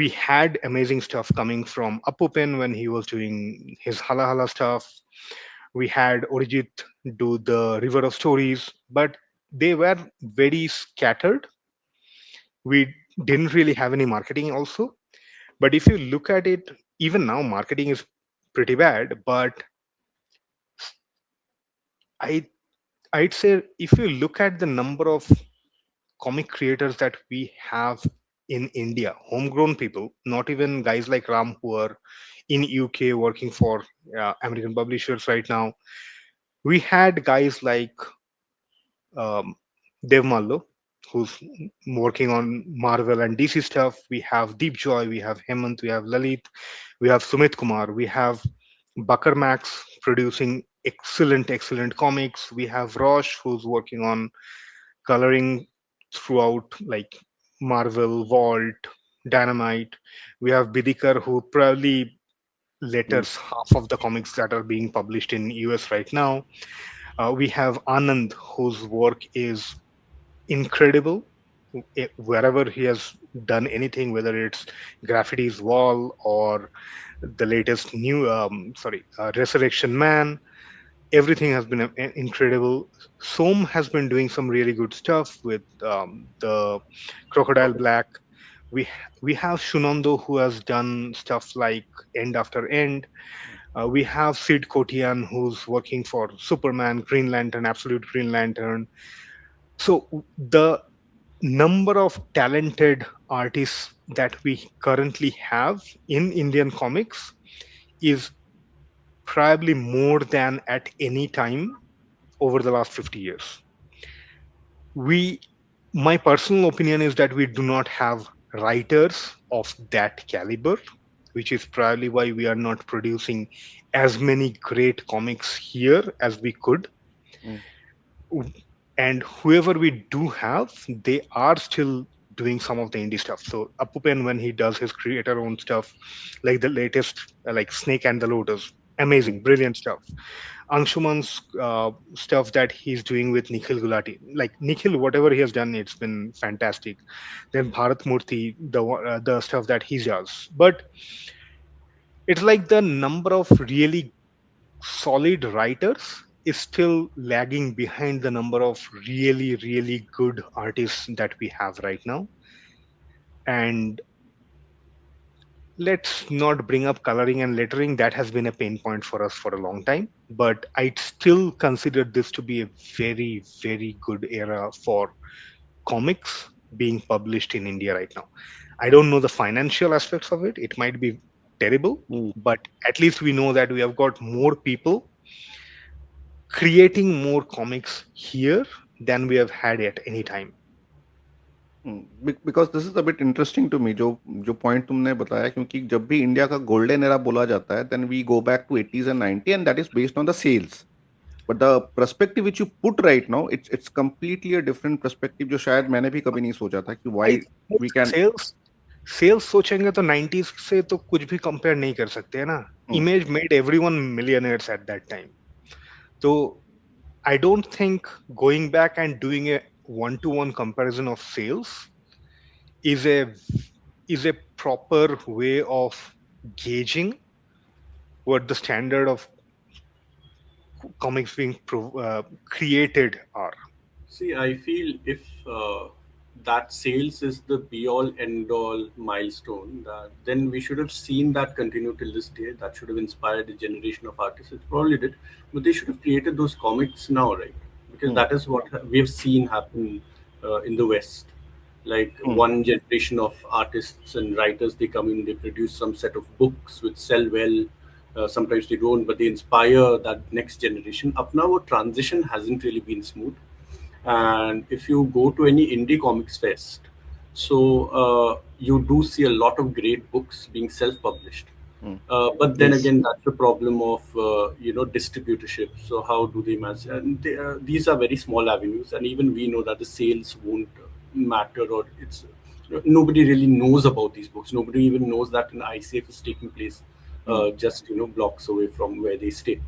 We had amazing stuff coming from Apupen when he was doing his Hala Hala stuff. We had Orijit do the River of Stories, but they were very scattered. We didn't really have any marketing also. But if you look at it, even now, marketing is pretty bad. But I I'd say if you look at the number of comic creators that we have in India, homegrown people, not even guys like Ram who are in UK working for American publishers right now. We had guys like um, Dev Mallo, who's working on Marvel and DC stuff. We have Deep Joy, we have Hemant, we have Lalit, we have Sumit Kumar, we have Bakar Max producing excellent comics. We have Rosh, who's working on coloring throughout like Marvel, Vault, Dynamite. We have Bidikar, who probably letters half of the comics that are being published in US right now. We have Anand, whose work is incredible. Wherever he has done anything, whether it's Graffiti's Wall or the latest new, Resurrection Man, everything has been incredible. Som has been doing some really good stuff with the Crocodile Black. We we have Shunando who has done stuff like End After End. We have Sid Kotian who's working for Superman, Green Lantern, Absolute Green Lantern. So the number of talented artists that we currently have in Indian comics is probably more than at any time over the last 50 years. My personal opinion is that we do not have writers of that caliber, which is probably why we are not producing as many great comics here as we could. Mm. And whoever we do have, they are still doing some of the indie stuff. So Apupen, when he does his creator own stuff, like the latest, like Snake and the Lotus, amazing, brilliant stuff. Anshuman's stuff that he's doing with Nikhil Gulati, like Nikhil, whatever he has done, it's been fantastic. Then Bharat Murthy, the stuff that he does, but it's like the number of really solid writers is still lagging behind the number of really, really good artists that we have right now. And let's not bring up coloring and lettering. That has been a pain point for us for a long time. But I still consider this to be a very, very good era for comics being published in India right now. I don't know the financial aspects of it. It might be terrible, but at least we know that we have got more people creating more comics here than we have had at any time. Because this is a bit interesting to me जो point तुमने बताया, क्योंकि जब भी India का golden era बोला जाता है then we go back to 80s and 90 and that is based on the sales, but the perspective which you put right now, it's completely a different perspective जो शायद मैंने भी कभी नहीं सोचा था कि why we can सेल्स सोचेंगे तो 90s से तो कुछ भी कंपेयर नहीं कर सकते है ना. Image made everyone millionaires at that time. तो I don't think going back and doing a one-to-one comparison of sales is a proper way of gauging what the standard of comics being created are. See, I feel if that sales is the be-all, end-all milestone, then we should have seen that continue till this day. That should have inspired a generation of artists. It probably did, but they should have created those comics now, right? Because that is what we have seen happen in the West. Like one generation of artists and writers, they come in, they produce some set of books which sell well. Sometimes they don't, but they inspire that next generation. Up now, a transition hasn't really been smooth. And if you go to any indie comics fest, so you do see a lot of great books being self-published. But then again, that's the problem of distributorship. So how do they manage? And these are very small avenues, and even we know that the sales won't matter, or it's nobody really knows about these books. Nobody even knows that an ICF is taking place just blocks away from where they stay.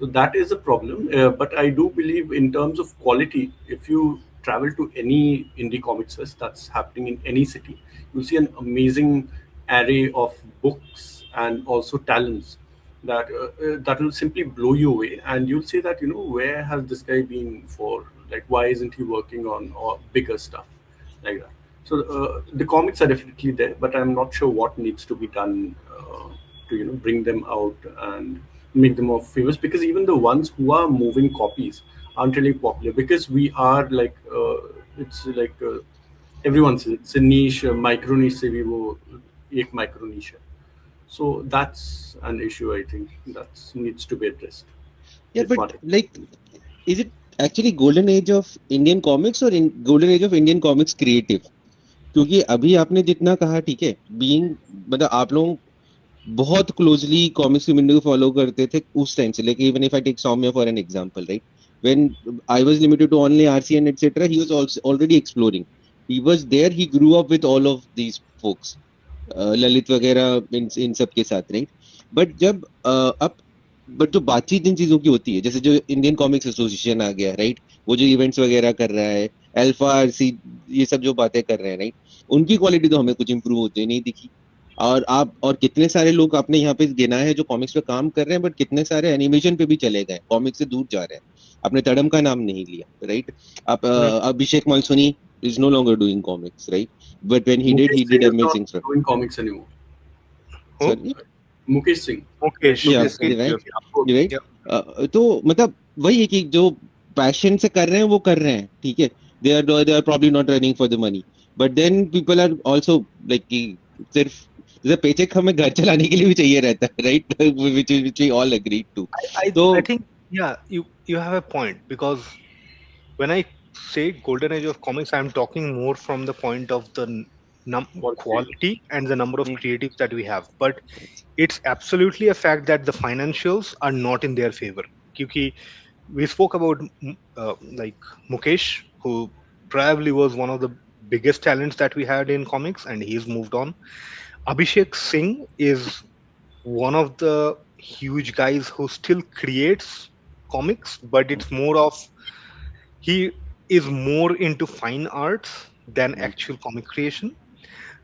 So that is a problem. But I do believe in terms of quality, if you travel to any indie comics fest that's happening in any city, you'll see an amazing array of books and also talents that will simply blow you away. And you'll say that, where has this guy been for? Like, why isn't he working on bigger stuff like that? So the comics are definitely there, but I'm not sure what needs to be done to bring them out and make them more famous, because even the ones who are moving copies aren't really popular, because we are like it's like everyone says it's a niche, micro niche se bhi wo ek micro niche hai. So that's an issue I think that needs to be addressed. Yeah, but like, is it actually golden age of Indian comics or golden age of Indian comics creative? क्योंकि अभी आपने जितना कहा, ठीक है, being मतलब आप लोग बहुत क्लोजली कॉमिक्स कम्युनिटी को फॉलो करते थे उस टाइम से, लेकिन even if I take Saumya for an example, right, when I was limited to only RC and etcetera, he was already exploring, he was there, he grew up with all of these folks, Lalit वगैरह इन सब के साथ, right. But जब but जो बातचीत इन चीजों की होती है, जैसे जो इंडियन कॉमिक्स एसोसिएशन आ गया, राइट, वो जो इवेंट्स वगैरह कर रहा है, अल्फा आरसी, ये सब जो बातें कर रहे हैं, राइट, उनकी क्वालिटी तो हमें कुछ इंप्रूव होती नहीं दिखी. और कितने सारे लोग आपने यहाँ पे गिना है जो कॉमिक्स पे काम कर रहे हैं, बट कितने सारे एनिमेशन पे भी चले गए, कॉमिक्स से दूर जा रहे हैं. आपने तड़म का नाम नहीं लिया, राइट. आप अभिषेक मालसोनी is no longer doing comics, right? But when he did amazing stuff. Doing comics anymore. Sorry? Mukesh Singh. right? तो मतलब वही है कि जो पैशन से कर रहे हैं वो कर रहे हैं, ठीक है, they are probably not running for the money. But then people are also like कि सिर्फ the paycheck हमें घर चलाने के लिए भी चाहिए रहता है, right? which we all agreed to. I So I think yeah, you have a point, because when I say golden age of comics, I'm talking more from the point of the quality and the number of Hmm. creatives that we have. But it's absolutely a fact that the financials are not in their favor. Kyuki we spoke about like Mukesh, who probably was one of the biggest talents that we had in comics, and he's moved on. Abhishek Singh is one of the huge guys who still creates comics, but Hmm. it's more of he is more into fine arts than Hmm. actual comic creation.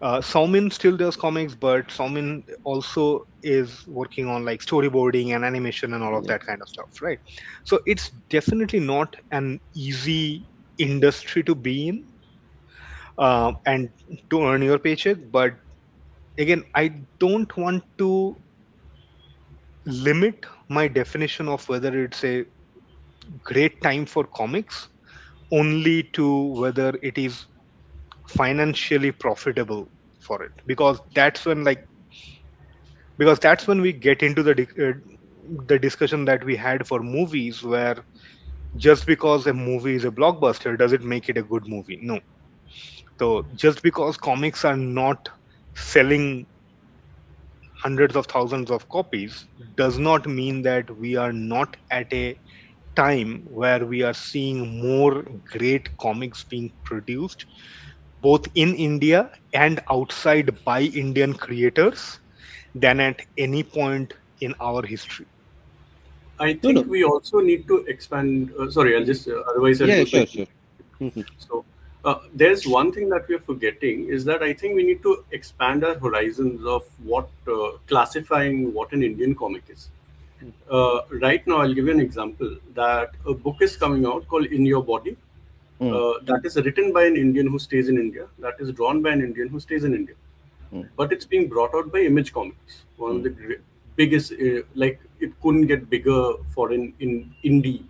Saumin still does comics, but Saumin also is working on like storyboarding and animation and all of yeah, that kind of stuff, right? So it's definitely not an easy industry to be in, and to earn your paycheck. But again, I don't want to limit my definition of whether it's a great time for comics only to whether it is financially profitable for it, because that's when we get into the discussion that we had for movies, where just because a movie is a blockbuster does it make it a good movie? No. So just because comics are not selling hundreds of thousands of copies does not mean that we are not at a time where we are seeing more great comics being produced both in India and outside by Indian creators than at any point in our history. I no, think we also need to expand. Sorry, I'll just otherwise I'll yeah, lose my. sure. Mhm. So there's one thing that we're forgetting is that I think we need to expand our horizons of what classifying what an Indian comic is. Right now, I'll give you an example that a book is coming out called In Your Body. Hmm. That is written by an Indian who stays in India. That is drawn by an Indian who stays in India. Hmm. But it's being brought out by Image Comics, one of the biggest. Like it couldn't get bigger for an in indie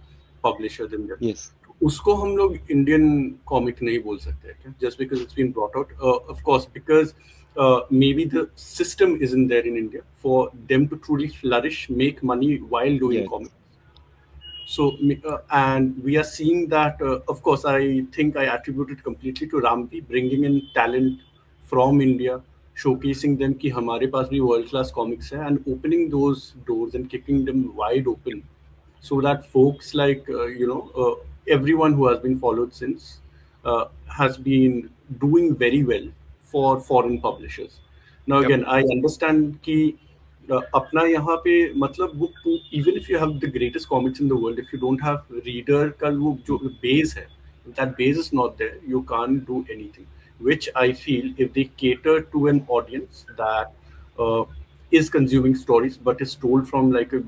publisher than that. Yes, उसको हम लोग Indian comic नहीं बोल सकते क्या just because it's been brought out of course because maybe the system isn't there in India for them to truly flourish, make money while doing yeah, comics. So, and we are seeing that, of course, I think I attribute it completely to Ramvi bringing in talent from India, showcasing them कि हमारे पास भी world class comics है, and opening those doors and kicking them wide open, so that folks like everyone who has been followed since has been doing very well for foreign publishers. Now Yep. again, I understand कि अपना यहाँ पे मतलब वो even if you have the greatest comics in the world, if you don't have reader का वो जो base है, if that base is not there, you can't do anything. Which I feel if they cater to an audience that uh, is consuming stories but is told from like a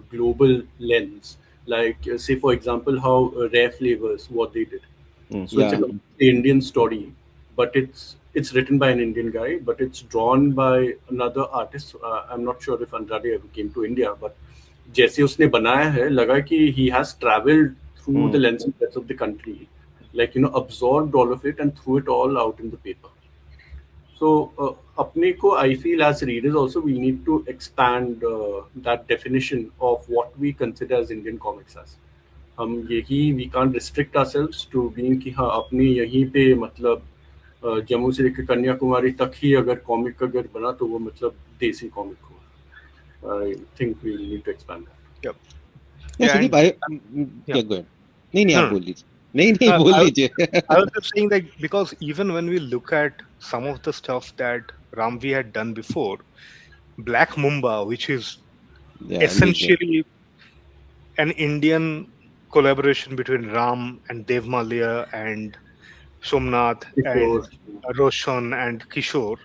global lens, like say for example how Rare Flavors what they did. So it's a yeah, completely Indian story, but it's written by an Indian guy, but it's drawn by another artist. I'm not sure if Andrade ever came to India, but जैसे उसने बनाया है लगा कि he has traveled through the length and breadth of the country, like absorbed all of it and threw it all out in the paper. So अपने को I feel as readers also we need to expand that definition of what we consider as Indian comics as. हम यही we can't restrict ourselves to being कि हाँ अपने यहीं पे मतलब जम्मू से लेकर कन्याकुमारी तक ही अगर कॉमिक अगर बना तो वो मतलब देसी कॉमिक हो. I think we need to expand that. Yep. yeah, Yeah, Sudeep, yeah. go ahead. नहीं आप Hmm. बोल लीजिए. नहीं बोल लीजिए. I was just saying that because even when we look at some of the stuff that Ramvi had done before, Black Mumba, which is Yeah, amazing. essentially an Indian collaboration between Ram and Dev Malia and Somnath and Roshan and Kishore,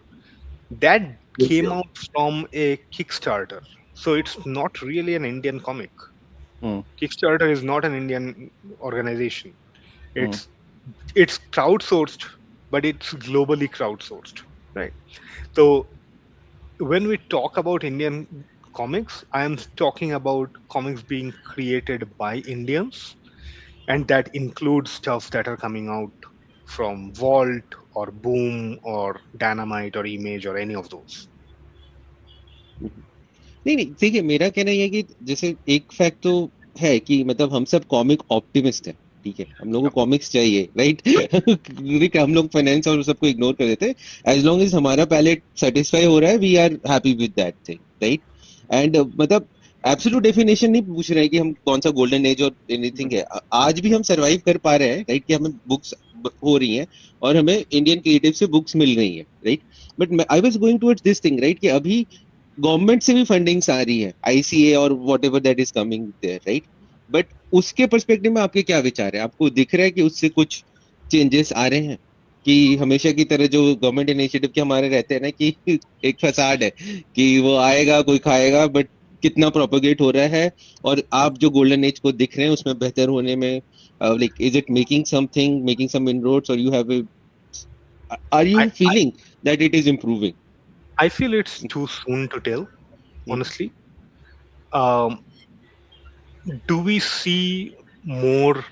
that came out from a Kickstarter. So it's not really an Indian comic. Kickstarter is not an Indian organization. It's crowdsourced, but it's globally crowdsourced, right? So when we talk about Indian comics, I am talking about comics being created by Indians and that includes stuff that are coming out from Vault or Boom or Dynamite or Image or any of those. नहीं नहीं देखिए, मेरा कहना ये है कि जैसे एक फैक्ट तो है कि मतलब हम सब कॉमिक ऑप्टिमिस्ट हैं, ठीक है, हम लोगों को कॉमिक्स चाहिए, राइट? हम लोग फाइनेंस और सबको इग्नोर कर देते हैं, एज लॉन्ग एज हमारा पैलेट सेटिस्फाई हो रहा है, we are happy with that thing, right? And मतलब एब्सोल्यूट डेफिनेशन नहीं पूछ रहे हैं कि हम कौन सा गोल्डन एज और एनीथिंग है, आज भी हम सरवाइव कर पा रहे हैं, राइट? कि हमें बुक्स हो रही हैं और हमें इंडियन क्रिएटिव से बुक्स मिल रही हैं, right? But I was going towards this thing, right? कि अभी गवर्नमेंट से भी फंडिंग्स आ रही है, आईसीए और whatever that is coming there, right? But उसके पर्सपेक्टिव में आपके क्या विचार है? आपको दिख रहा है कि उससे कुछ चेंजेस आ रहे हैं, कि हमेशा की तरह जो गवर्नमेंट इनिशिएटिव के हमारे रहते हैं ना कि एक फसाड है कि वो आएगा कोई खाएगा, बट कितना प्रोपेगेट हो रहा है, और आप जो गोल्डन एज को दिख रहे हैं उसमें बेहतर होने में, like is it making something, making some inroads, और you have are you feeling that it is improving? I feel it's too soon to tell, honestly. Do we see more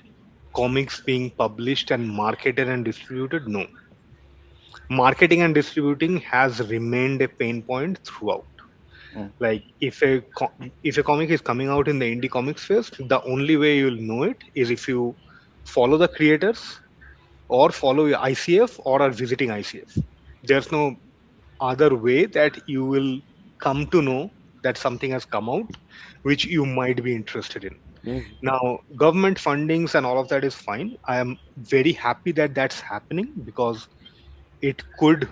comics being published and marketed and distributed? No. Marketing and distributing has remained a pain point throughout. Like if a comic is coming out in the indie comics fest, the only way you'll know it is if you follow the creators or follow ICF or are visiting ICF. There's no other way that you will come to know that something has come out which you might be interested in. Now, government fundings and all of that is fine. I am very happy that that's happening because it could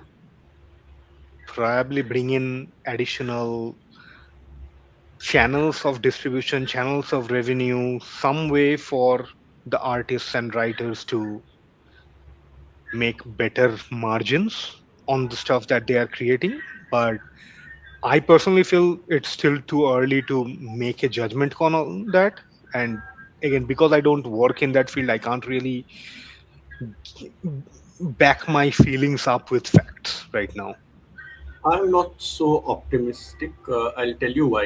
probably bring in additional channels of distribution, channels of revenue, some way for the artists and writers to make better margins on the stuff that they are creating. But I personally feel it's still too early to make a judgment call on that. And again, because I don't work in that field, I can't really back my feelings up with facts right now. I'm not so optimistic. I'll tell you why.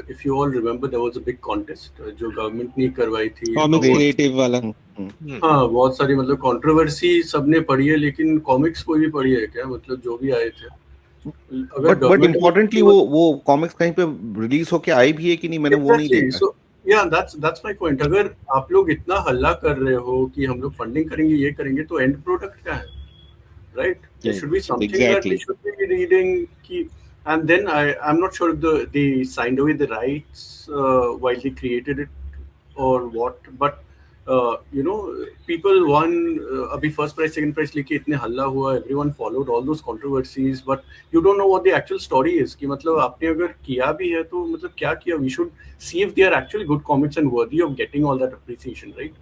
If you all remember, there was a big contest जो government ने करवाई थी, comics creative वाला। हाँ, बहुत सारी मतलब controversy सबने पढ़ी है, लेकिन कॉमिक्स कोई भी पढ़ी है क्या? मतलब जो भी आए थे, बट इम्पोर्टेंटली वो कॉमिक्स कहीं पे रिलीज होके आई भी है कि नहीं, मैंने वो नहीं देखा। So yeah, that's my point. अगर आप लोग इतना हल्ला कर रहे हो कि हम लोग फंडिंग करेंगे, ये करेंगे, तो एंड प्रोडक्ट क्या है? Right? There should be something that we should be reading. And then I'm not sure if they signed away the rights while they created it or what. But people won. अभी first prize, second prize लेके इतने हल्ला हुआ. Everyone followed all those controversies, but you don't know what the actual story is. कि मतलब आपने अगर किया भी है तो मतलब क्या किया? We should see if they are actually good comics and worthy of getting all that appreciation, right?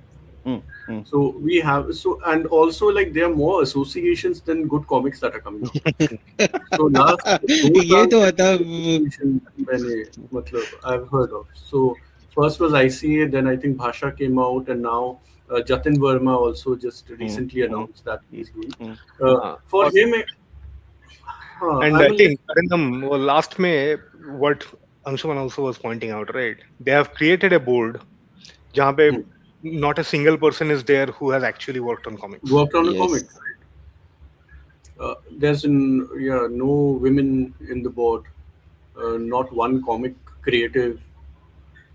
So we have and also like there are more associations than good comics that are coming out. So last ये तो आता मैंने मतलब I've heard of. So first was ICA, then I think Bhasha came out, and now Jatin Verma also just recently announced that he's doing. For him, and I think last May, what Anshuman also was pointing out, right? They have created a board जहाँ पे not a single person is there who has actually worked on comics. Worked on a comic. There's no women in the board, not one comic creative.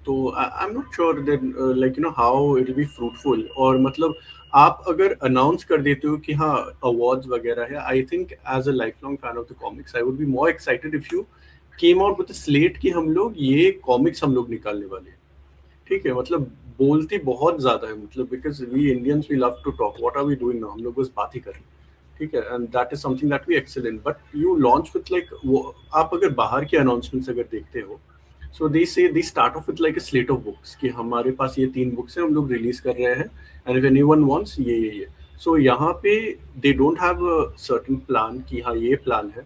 So I'm not sure that how it will be fruitful. और मतलब आप अगर announce कर देते हो कि हाँ awards वगैरह है, I think as a lifelong fan of the comics, I would be more excited if you came out with a slate कि हम लोग ये comics हम लोग निकालने वाले हैं. ठीक है, मतलब बोलते बहुत ज्यादा है, मतलब because we Indians we love to talk. What are we doing now? हम लोग बस बात ही कर रहे हैं, ठीक है, and that is something that we excel in. But you launch with like आप अगर बाहर के announcements अगर देखते हो, so they start off with like a slate of books कि हमारे पास ये 3 books हैं, हम लोग रिलीज कर रहे हैं, and if anyone wants ये. So यहाँ पे they don't have a certain plan कि हाँ ये plan है.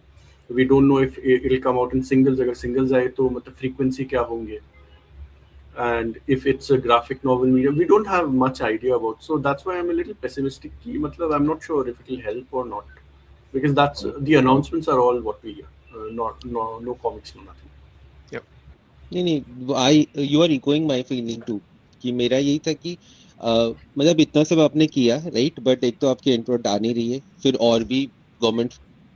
We don't know if it will come out in singles. अगर singles आए तो मतलब frequency क्या होंगे, and if it's a graphic novel medium, we don't have much idea about. So that's why I'm a little pessimistic. I'm not sure if it will help or not, because that's the announcements are all what we hear. No comics, no nothing. नहीं you are echoing my feeling too कि मेरा यही था कि मतलब इतना सब आपने किया राइट, बट एक तो आपकी इनपुट आ नहीं रही है, फिर और भी गवर्नमेंट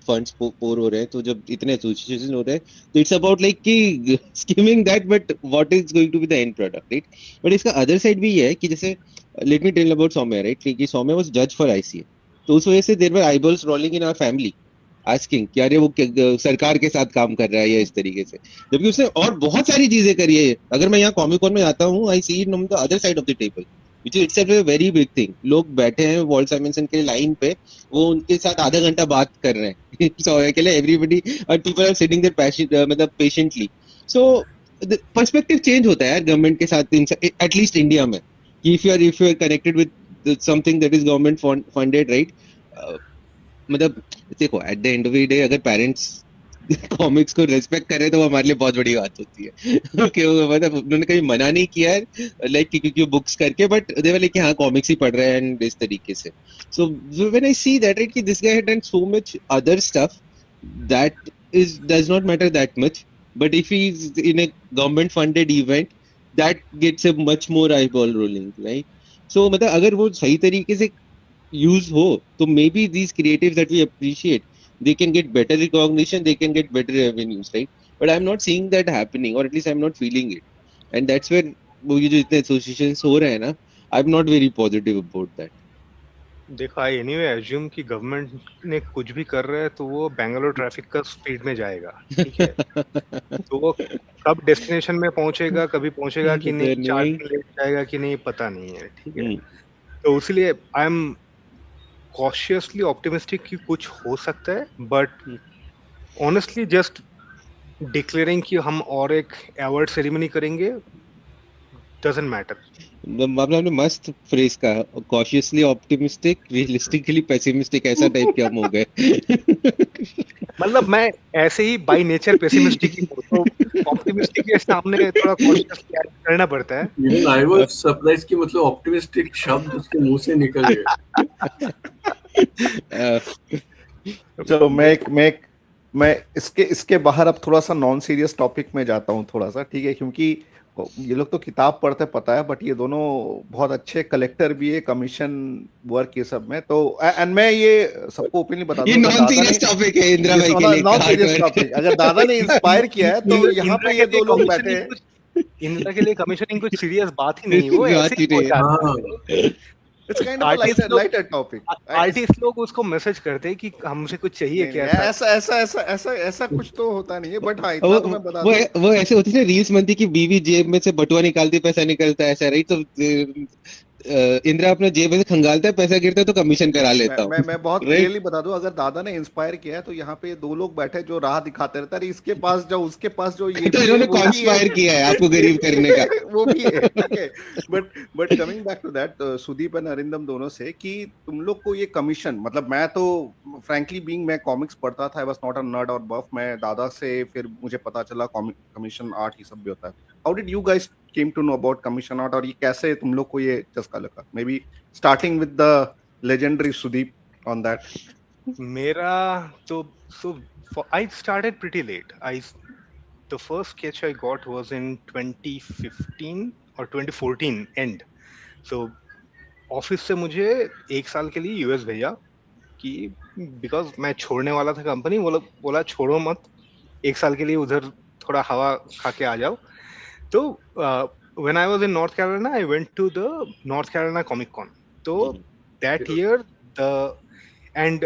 फंड्स पोर हो रहे हैं, तो जब इतने एसोसिएशन हो रहे हैं तो इट्स अबाउट लाइक कि skimming that, but what is going to be the end product right. But इसका अदर साइड भी ये है कि जैसे let me tell about Saumya right, क्योंकि सौम्या वाज जज फॉर आईसीए, तो उस वजह से there were eyeballs rolling in our family asking कि अरे वो सरकार के साथ काम कर रहा है या इस तरीके से, जबकि उसने और बहुत सारी चीजें करी है। अगर मैं यहाँ कॉमिक कॉन में आता हूँ, I see it on the other side of the table which is itself a very big thing. लोग बैठे हैं वॉल्ट साइमंसन के लाइन पे, वो उनके साथ आधा घंटा बात कर रहे हैं सौम्या के लिए, एवरीबडी और पीपल आर सिटिंग देयर मतलब पेशेंटली। सो पर्सपेक्टिव चेंज होता है यार गवर्नमेंट के साथ, एटलीस्ट इंडिया में, कि if you are connected with something that is government funded right. मतलब देखो at the end of the day अगर पेरेंट्स कॉमिक्स को रेस्पेक्ट करे तो वो हमारे लिए बहुत बड़ी बात होती है ओके मतलब उन्होंने कभी मना नहीं किया है लाइक क्योंकि बुक्स करके, बट दे वर लाइक हाँ कॉमिक्स ही पढ़ रहे हैं एंड इस तरीके से। So when I see that right कि this guy had done so much other stuff that is does not matter that much, but if he is in a government funded event that gets a much more eyeball rolling right. सो मतलब अगर वो सही तरीके से use हो तो maybe these creatives that we appreciate they can get better recognition, they can get better revenues right, but I'm not seeing that happening, or at least I'm not feeling it, and that's where वो ये जो इतने associations हो रहे हैं ना, I'm not very positive about that. देखो I anyway assume कि गवर्नमेंट ने कुछ भी कर रहा है तो वो बैंगलोर ट्रैफिक का स्पीड में जाएगा, ठीक है। तो वो कब डेस्टिनेशन में पहुंचेगा, कभी पहुंचेगा कि नहीं, 4 नहीं दिन लेट जाएगा कि नहीं, पता नहीं है, ठीक है। हम्म, तो इसलिए आई एम कॉशियसली ऑप्टिमिस्टिक कि कुछ हो सकता है, बट ऑनेस्टली जस्ट डिक्लेयरिंग कि हम और एक अवार्ड सेरेमनी करेंगे डजंट मैटर। आपने मस्त फ्रेज का cautiously optimistic realistically pessimistic ऐसा टाइप के हम हो गए मतलब मैं ऐसे ही बाय नेचर पेसिमिस्टिक ही हूं, तो ऑप्टिमिस्टिक के सामने थोड़ा कॉशियसली करना पड़ता है। इवन आई वाज सरप्राइज कि मतलब ऑप्टिमिस्टिक शब्द उसके मुंह से निकल गए। चलो मैं इसके बाहर अब थोड़ा सा नॉन सीरियस टॉपिक में जाता हूँ थोड़ा सा, ठीक है, क्योंकि ये लोग तो किताब पढ़ते पता है, बट ये दोनों बहुत अच्छे कलेक्टर भी है, कमीशन वर्क ये सब में। तो एंड मैं ये सबको ओपनली बता ये दूं, नॉन सीरियस टॉपिक है इंदिरा भाई के लिए, नॉन सीरियस टॉपिक, अगर दादा ने इंस्पायर किया है तो यहाँ पे ये दो लोग बैठे हैं। इंदिरा के लिए कमीशनिंग कुछ सीरियस बात ही नहीं, वो ऐसे ही हो जाता है। It's kind of a lighter topic. Artist लोग उसको मैसेज करते हैं कि हमसे कुछ चाहिए क्या, ऐसा कुछ तो होता नहीं है, बट हाँ इतना तो मैं बता दूं। वो ऐसे होती है रील्स बनती कि बीवी जेब में से बटुआ निकालती पैसा निकलता है ऐसा राइट। तो इंदिरा अपने जेब में से खंगालता है, पैसा गिरता है तो कमीशन करा लेता हूँ। मैं बहुत क्लियरली बता दूं, अगर दादा ने इंस्पायर किया है तो यहाँ पे दो लोग बैठे जो राह दिखाते रहते हैं, इसके पास जाओ उसके पास जो, ये तो इन्होंने कॉन्स्पायर किया है आपको गरीब करने का वो भी है, ठीक है। But coming back to that, Sudeep and Arindam दोनों से, कि तुम लोग को ये कमीशन, मतलब मैं तो फ्रैंकली बीइंग मैं कॉमिक्स पढ़ता था, I was not a nerd और बफ, मैं दादा से फिर मुझे पता चला कमीशन आर्ट ये सब भी होता है। How did you guys came to know about commission art, और ये कैसे तुम लोग को ये चस्का लगा? Maybe starting with the legendary Sudeep on that. मेरा तो I started pretty late. The first sketch I got was in 2015 or 2014 end. So office से मुझे 1 साल के लिए यूएस भेजा कि बिकॉज मैं छोड़ने वाला था कंपनी, वो लोग बोला छोड़ो मत, 1 साल के लिए उधर थोड़ा हवा खा के आ जाओ। तो when I was in North Carolina, I went to the North Carolina Comic Con. So that year, and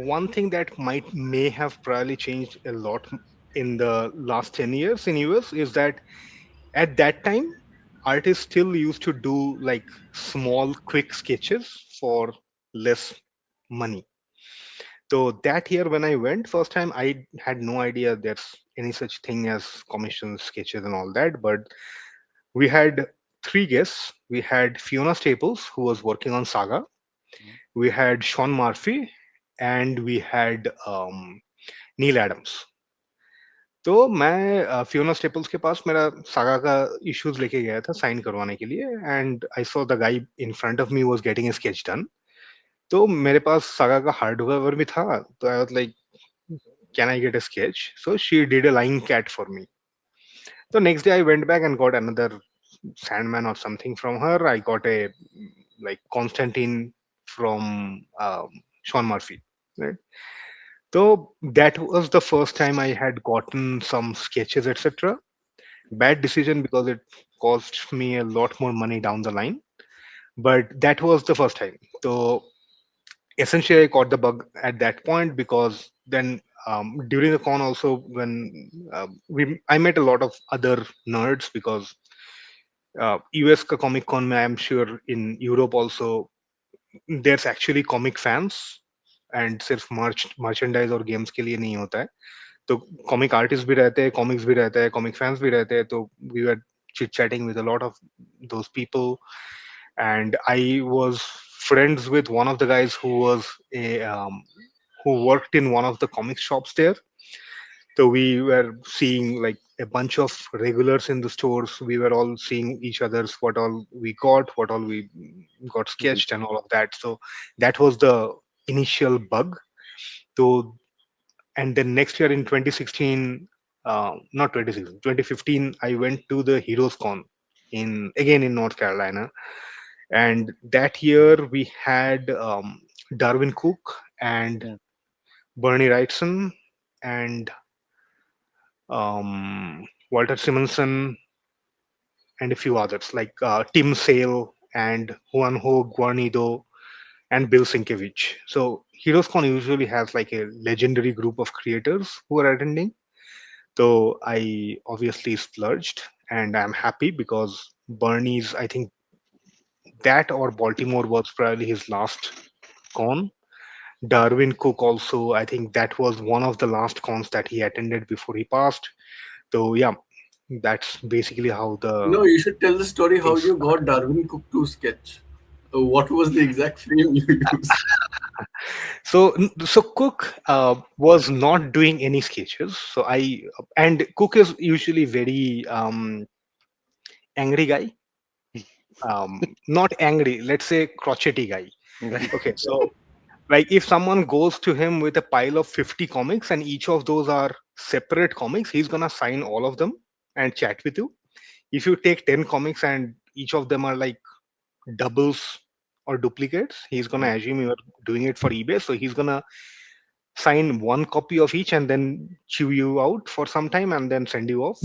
one thing that may have probably changed a lot in the last 10 years in US is that at that time, artists still used to do like small, quick sketches for less money. So that year when I went first time, I had no idea there's any such thing as commission sketches and all that. But we had 3 guests. We had Fiona Staples, who was working on Saga. We had Sean Murphy, and we had Neil Adams. तो मैं Fiona staples के पास मेरा saga का issues लेके गया था sign करवाने के लिए, and I saw the guy in front of me was getting a sketch done. तो मेरे पास सागा का हार्डवेयर भी था, तो I was like can I get a sketch? So she did a line cat for me. So next day I went back and got another Sandman or something from her. I got a like Constantine from Sean Murphy. Right. So that was the first time I had gotten some sketches, etc. Bad decision because it cost me a lot more money down the line. But that was the first time. So essentially, I caught the bug at that point because then during the con also when I met a lot of other nerds because US का comic con में I'm sure in Europe also there's actually comic fans and सिर्फ merchandise और games के लिए नहीं होता है तो comic artists भी रहते हैं comics भी रहते हैं comic fans भी रहते हैं तो we were chit chatting with a lot of those people and I was friends with one of the guys who was a who worked in one of the comic shops there. So we were seeing like a bunch of regulars in the stores. We were all seeing each other's what all we got, what all we got sketched, and all of that. So that was the initial bug. So and then next year in 2016, not 2016, 2015, I went to the Heroes Con in again in North Carolina, and that year we had Darwin Cook and Yeah. Bernie Wrightson and Walter Simonson and a few others like Tim Sale and Juanjo Guarnido and Bill Sienkiewicz. So HeroesCon usually has like a legendary group of creators who are attending. So I obviously splurged and I'm happy because Bernie's, I think that or Baltimore was probably his last con. Darwin Cook also, I think that was one of the last cons that he attended before he passed. So yeah, that's basically how the No, you should tell the story how things you got started. Darwin Cook to sketch. What was the exact frame you used? So Cook was not doing any sketches. So I and Cook is usually very angry guy. Not angry. Let's say crotchety guy. Okay, so like if someone goes to him with a pile of 50 comics and each of those are separate comics, he's gonna sign all of them and chat with you. If you take 10 comics and each of them are like doubles or duplicates, he's gonna assume you're doing it for eBay. So he's gonna sign one copy of each and then chew you out for some time and then send you off.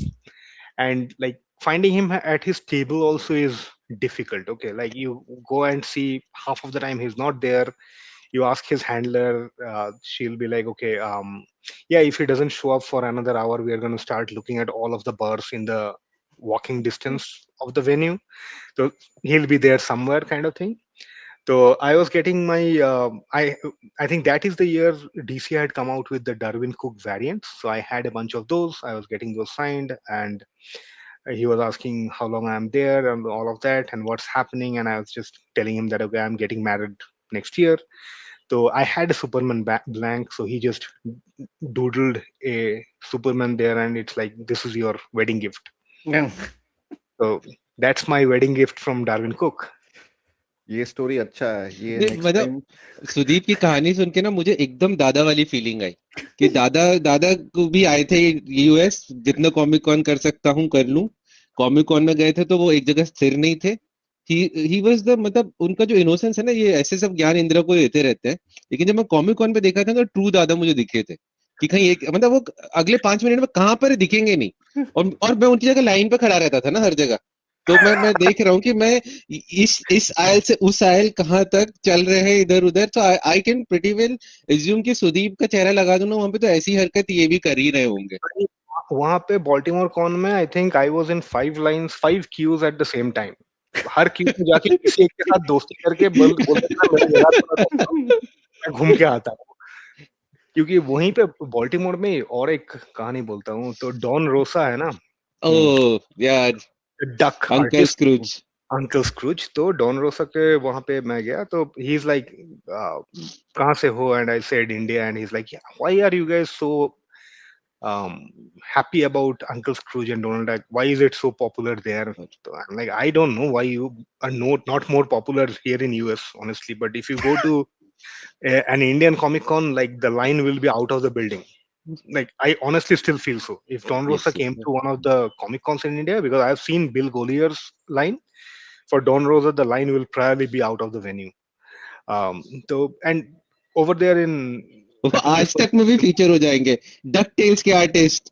And like finding him at his table also is difficult. Okay, like you go and see half of the time he's not there. You ask his handler, she'll be like, okay, yeah, if he doesn't show up for another hour, we are going to start looking at all of the bars in the walking distance of the venue. So he'll be there somewhere, kind of thing. So I was getting my, I think that is the year DC had come out with the Darwin Cook variants. So I had a bunch of those. I was getting those signed, and he was asking how long I'm there and all of that, and what's happening. And I was just telling him that okay, I'm getting married next year. So I had a Superman blank, so he just doodled a Superman there, and it's like, this is your wedding gift. So that's my wedding gift from Darwin Cook. ये story अच्छा है ये नहीं, next मतलब time Sudeep की कहानी सुन के ना मुझे एकदम दादा वाली फीलिंग आई कि दादा दादा को भी आए थे यूएस, जितना कॉमिक कॉन कर सकता हूँ कर लूं। कॉमिक कॉन में गए थे तो वो एक जगह स्थिर नहीं थे। ही वाज द, मतलब उनका जो इनोसेंस है ना, ये ऐसे सब ज्ञान इंदिरा को देते रहते हैं, लेकिन जब मैं कॉमिक कॉन पे देखा था तो ट्रू दादा मुझे दिखे थे कि कहीं एक, मतलब वो अगले 5 मिनट में कहाँ पर दिखेंगे नहीं। और मैं उनकी जगह लाइन पे खड़ा रहता था ना हर जगह। तो मैं देख रहा हूँ कि मैं इस आयल से उस आयल कहाँ तक चल रहे हैं इधर उधर। तो I can pretty well assume कि सुदीप का चेहरा लगा दूं ना वहां पे तो ऐसी हरकत ये भी कर ही रहे होंगे। वहां पे बॉल्टिमोर कॉन में I think I was in 5 queues at the same time. हर क्यू में जाके किसी एक के साथ दोस्ती करके बोलते थे ना, मेरी जगह थोड़ा रहता हूँ, मैं घूम के आता हूँ। क्योंकि वहीं पे बॉल्टिमोर में और एक कहानी बोलता हूँ, तो डॉन रोसा है ना, ओह यार, duck uncle artist, Scrooge. Uncle Scrooge. तो डॉन रोसा के वहां पे मैं गया तो ही इज लाइक, कहाँ से हो? And I said India, and he is like, why are you guys so happy about Uncle Scrooge and Donald Duck? Why is it so popular there? So I'm like, I don't know why you are not more popular here in US, honestly. But if you go to an Indian Comic Con, like the line will be out of the building. Like, I honestly still feel so. If Don Rosa came to one of the Comic Cons in India, because I've seen Bill Gollier's line, for Don Rosa, the line will probably be out of the venue. So, and over there in, वो I think आज तक में भी feature हो जाएंगे, duck tales के artist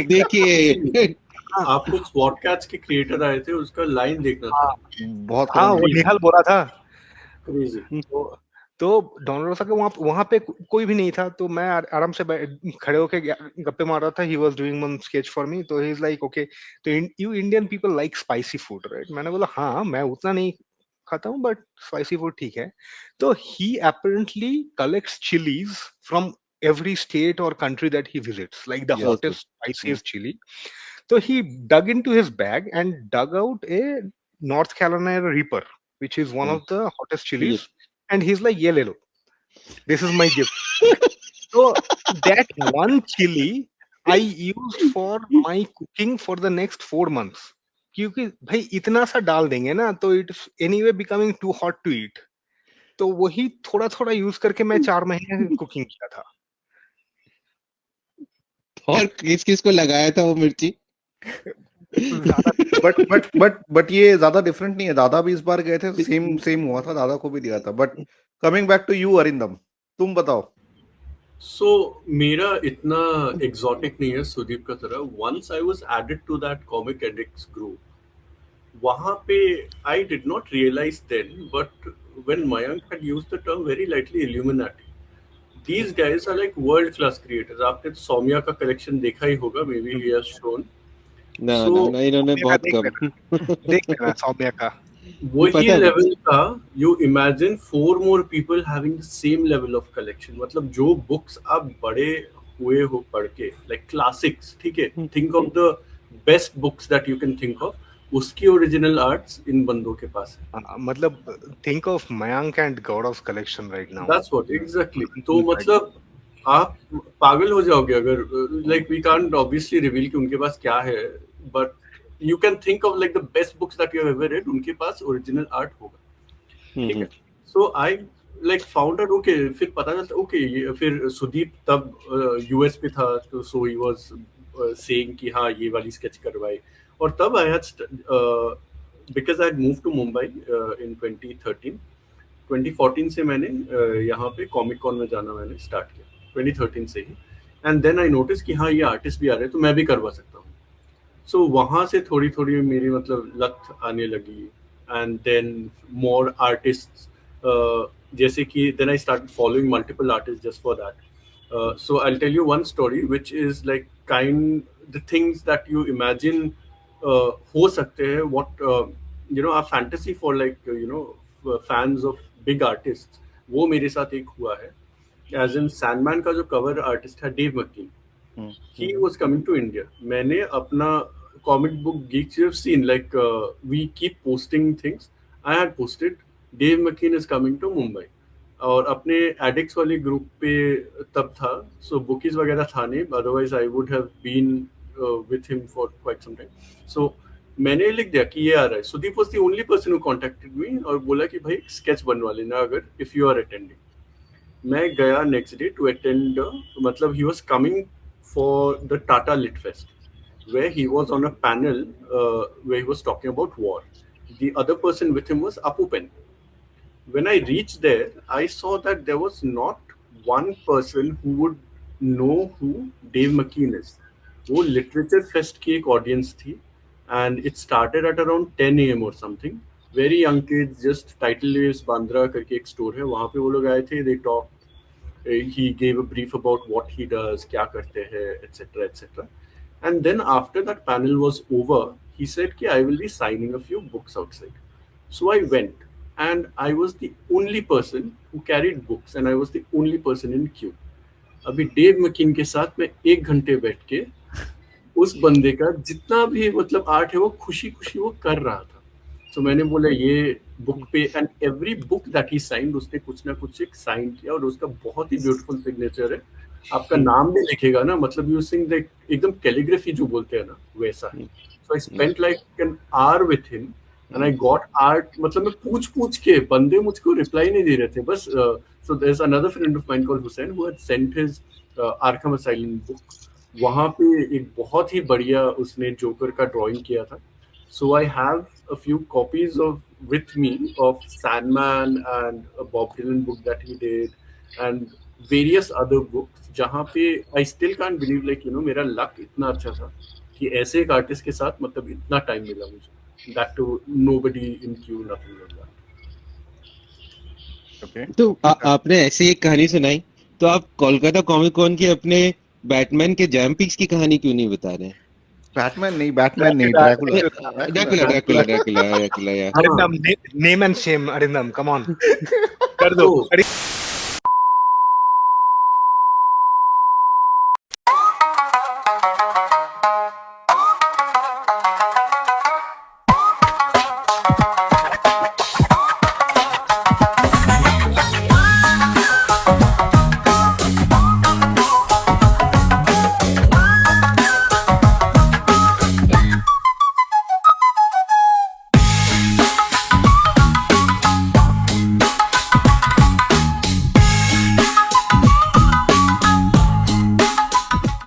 देखिए। आपको स्वॉट कैट्स के क्रिएटर आए थे, उसका लाइन देखना था, बहुत हाँ, वो crazy. निहाल बोला था। क्रेजी। तो डॉन रोसा के वहां पे कोई भी नहीं था, तो मैं आराम से खड़े होके गप्पे मार रहा था। He was doing one sketch for me, तो ही इज लाइक, ओके, तो you Indian people like spicy food, right? मैंने बोला हाँ, मैं उतना नहीं खाता हूँ, बट स्पाइसी फूड ठीक है। तो he apparently collects chilies from every state or country that he visits, like the Yes. hottest, spiciest chili. So he dug into his bag and dug out a North Carolina Reaper, which is one of the hottest chilies. And he's like, yeah, lelo, this is my gift. So that one chili I used for my cooking for the next 4 months. क्योंकि भाई इतना सा डाल देंगे ना, तो it's anyway becoming too hot to eat. तो वही थोड़ा थोड़ा यूज करके मैं 4 महीने कुकिंग किया था। और किस किस को लगाया था वो मिर्ची? बट ये ज्यादा डिफरेंट नहीं है। दादा भी इस बार गए थे, सेम हुआ था, दादा को भी दिया था। But coming back to you Arindam, तुम बताओ। सो मेरा इतना एग्जॉटिक नहीं है सुदीप का तरह। Once I was added to that comic addicts group, वहां पे I did not realize then, but when Mayank had used the term very lightly, Illuminati, these guys are like world class creators. आपने तो सौम्या का collection देखा ही होगा, may be he has shown. ना ना इन्होंने बहुत कम देख लेना सौम्या का। वही लेवल का, you imagine 4 more people having the same level of collection. मतलब जो बुक्स आप बड़े हुए हो पढ़ के, like classics, ठीक है, think of the best books that you can think of, उसकी ओरिजिनल आर्ट्स इन बंदों के पास है। मतलब think of Mayank and Gaurav's collection right now. That's what exactly. तो मतलब आप पागल हो जाओगे अगर, like we can't obviously reveal कि उनके पास क्या है, but you can think of like the best books that you have ever read, उनके पास ओरिजिनल आर्ट होगा, ठीक है। So I like found out, okay, फिर पता चलता, okay, फिर सुदीप तब यूएस पे था, तो so he was saying कि हाँ ये वाली स्केच करवाई। और तब I had because I had moved to Mumbai in 2013, 2014 से मैंने यहाँ पे कॉमिक कॉन में जाना मैंने स्टार्ट किया 2013 से ही। एंड देन आई नोटिस कि हाँ ये आर्टिस्ट भी आ रहे हैं, तो मैं भी करवा सकता हूँ। सो वहाँ से थोड़ी थोड़ी मेरी मतलब लत आने लगी। एंड देन मोर आर्टिस्ट, जैसे कि then I start following multiple artist just for that. So I tell you one story which is like kind the things that you imagine हो सकते हैं, what you know, are fantasy for like you know fans of big artist. वो मेरे साथ एक हुआ है। As in Sandman का जो कवर आर्टिस्ट है Dave मकीन, he was coming to India. मैंने अपना comic book geeks, you have seen like we keep posting things. I had posted Dave McKean is coming to Mumbai, और अपने addicts वाले group पे तब था, so bookies वगैरह था नहीं, otherwise I would have been with him for quite some time. So मैंने लिख दिया कि ये आ रहा है। Sudeep was the only person who contacted me और बोला कि भाई स्केच बनवा लेना अगर if you are attending। मैं गया नेक्स्ट डे टू अटेंड, मतलब he was coming for the Tata Lit Fest, where he was on a panel where he was talking about war. The other person with him was Apu Pen. When I reached there, I saw that there was not one person who would know who Dave McKean is. वो literature fest की एक audience थी, and it started at around 10 AM or something. Very young kids, just Title Waves Bandra करके एक store है, वहाँ पे वो लोग आए थे, they talked. He gave a brief about what he does, क्या करते हैं, etc., etc. And then after that panel was over, he said कि I will be signing a few books outside. So I went, and I was the only person who carried books, and I was the only person in queue. अभी Dave मकीन के साथ मैं 1 घंटे बैठ के उस बंदे का जितना भी मतलब आर्ट है वो खुशी खुशी वो कर रहा था। तो मैंने बोला ये बुक पे, and every book that he signed, उसने कुछ ना कुछ एक साइन किया, और उसका बहुत ही ब्यूटीफुल सिग्नेचर है। आपका नाम भी लिखेगा ना, मतलब यूजिंग द एकदम कैलीग्राफी जो बोलते हैं ना, वैसा है। So I spent like an hour with him, and I got art. मतलब मैं पूछ के बंदे मुझको रिप्लाई नहीं दे रहे थे बस. So there's another friend of mine called Hussein who had sent his Arkham Asylum book. वहाँ पे एक बहुत ही बढ़िया उसने जोकर का ड्राइंग किया था. So I have a few copies with me of Sandman and a Bob Dylan book that he did and various other books जहाँ पे I still can't believe like मेरा लक इतना अच्छा था कि ऐसे एक आर्टिस्ट के साथ मतलब इतना टाइम मिला मुझे. That to nobody in queue, nothing like that. Okay. तो आपने ऐसी एक कहानी सुनाई, तो आप कोलकाता कॉमिक कॉन के अपने बैटमैन के जैम पिक्स की कहानी क्यों नहीं बता रहे? बैटमैन नहीं, ड्रैकुला. ड्रैकुला यार. Arindam, name and shame, Arindam, come on. कर दो.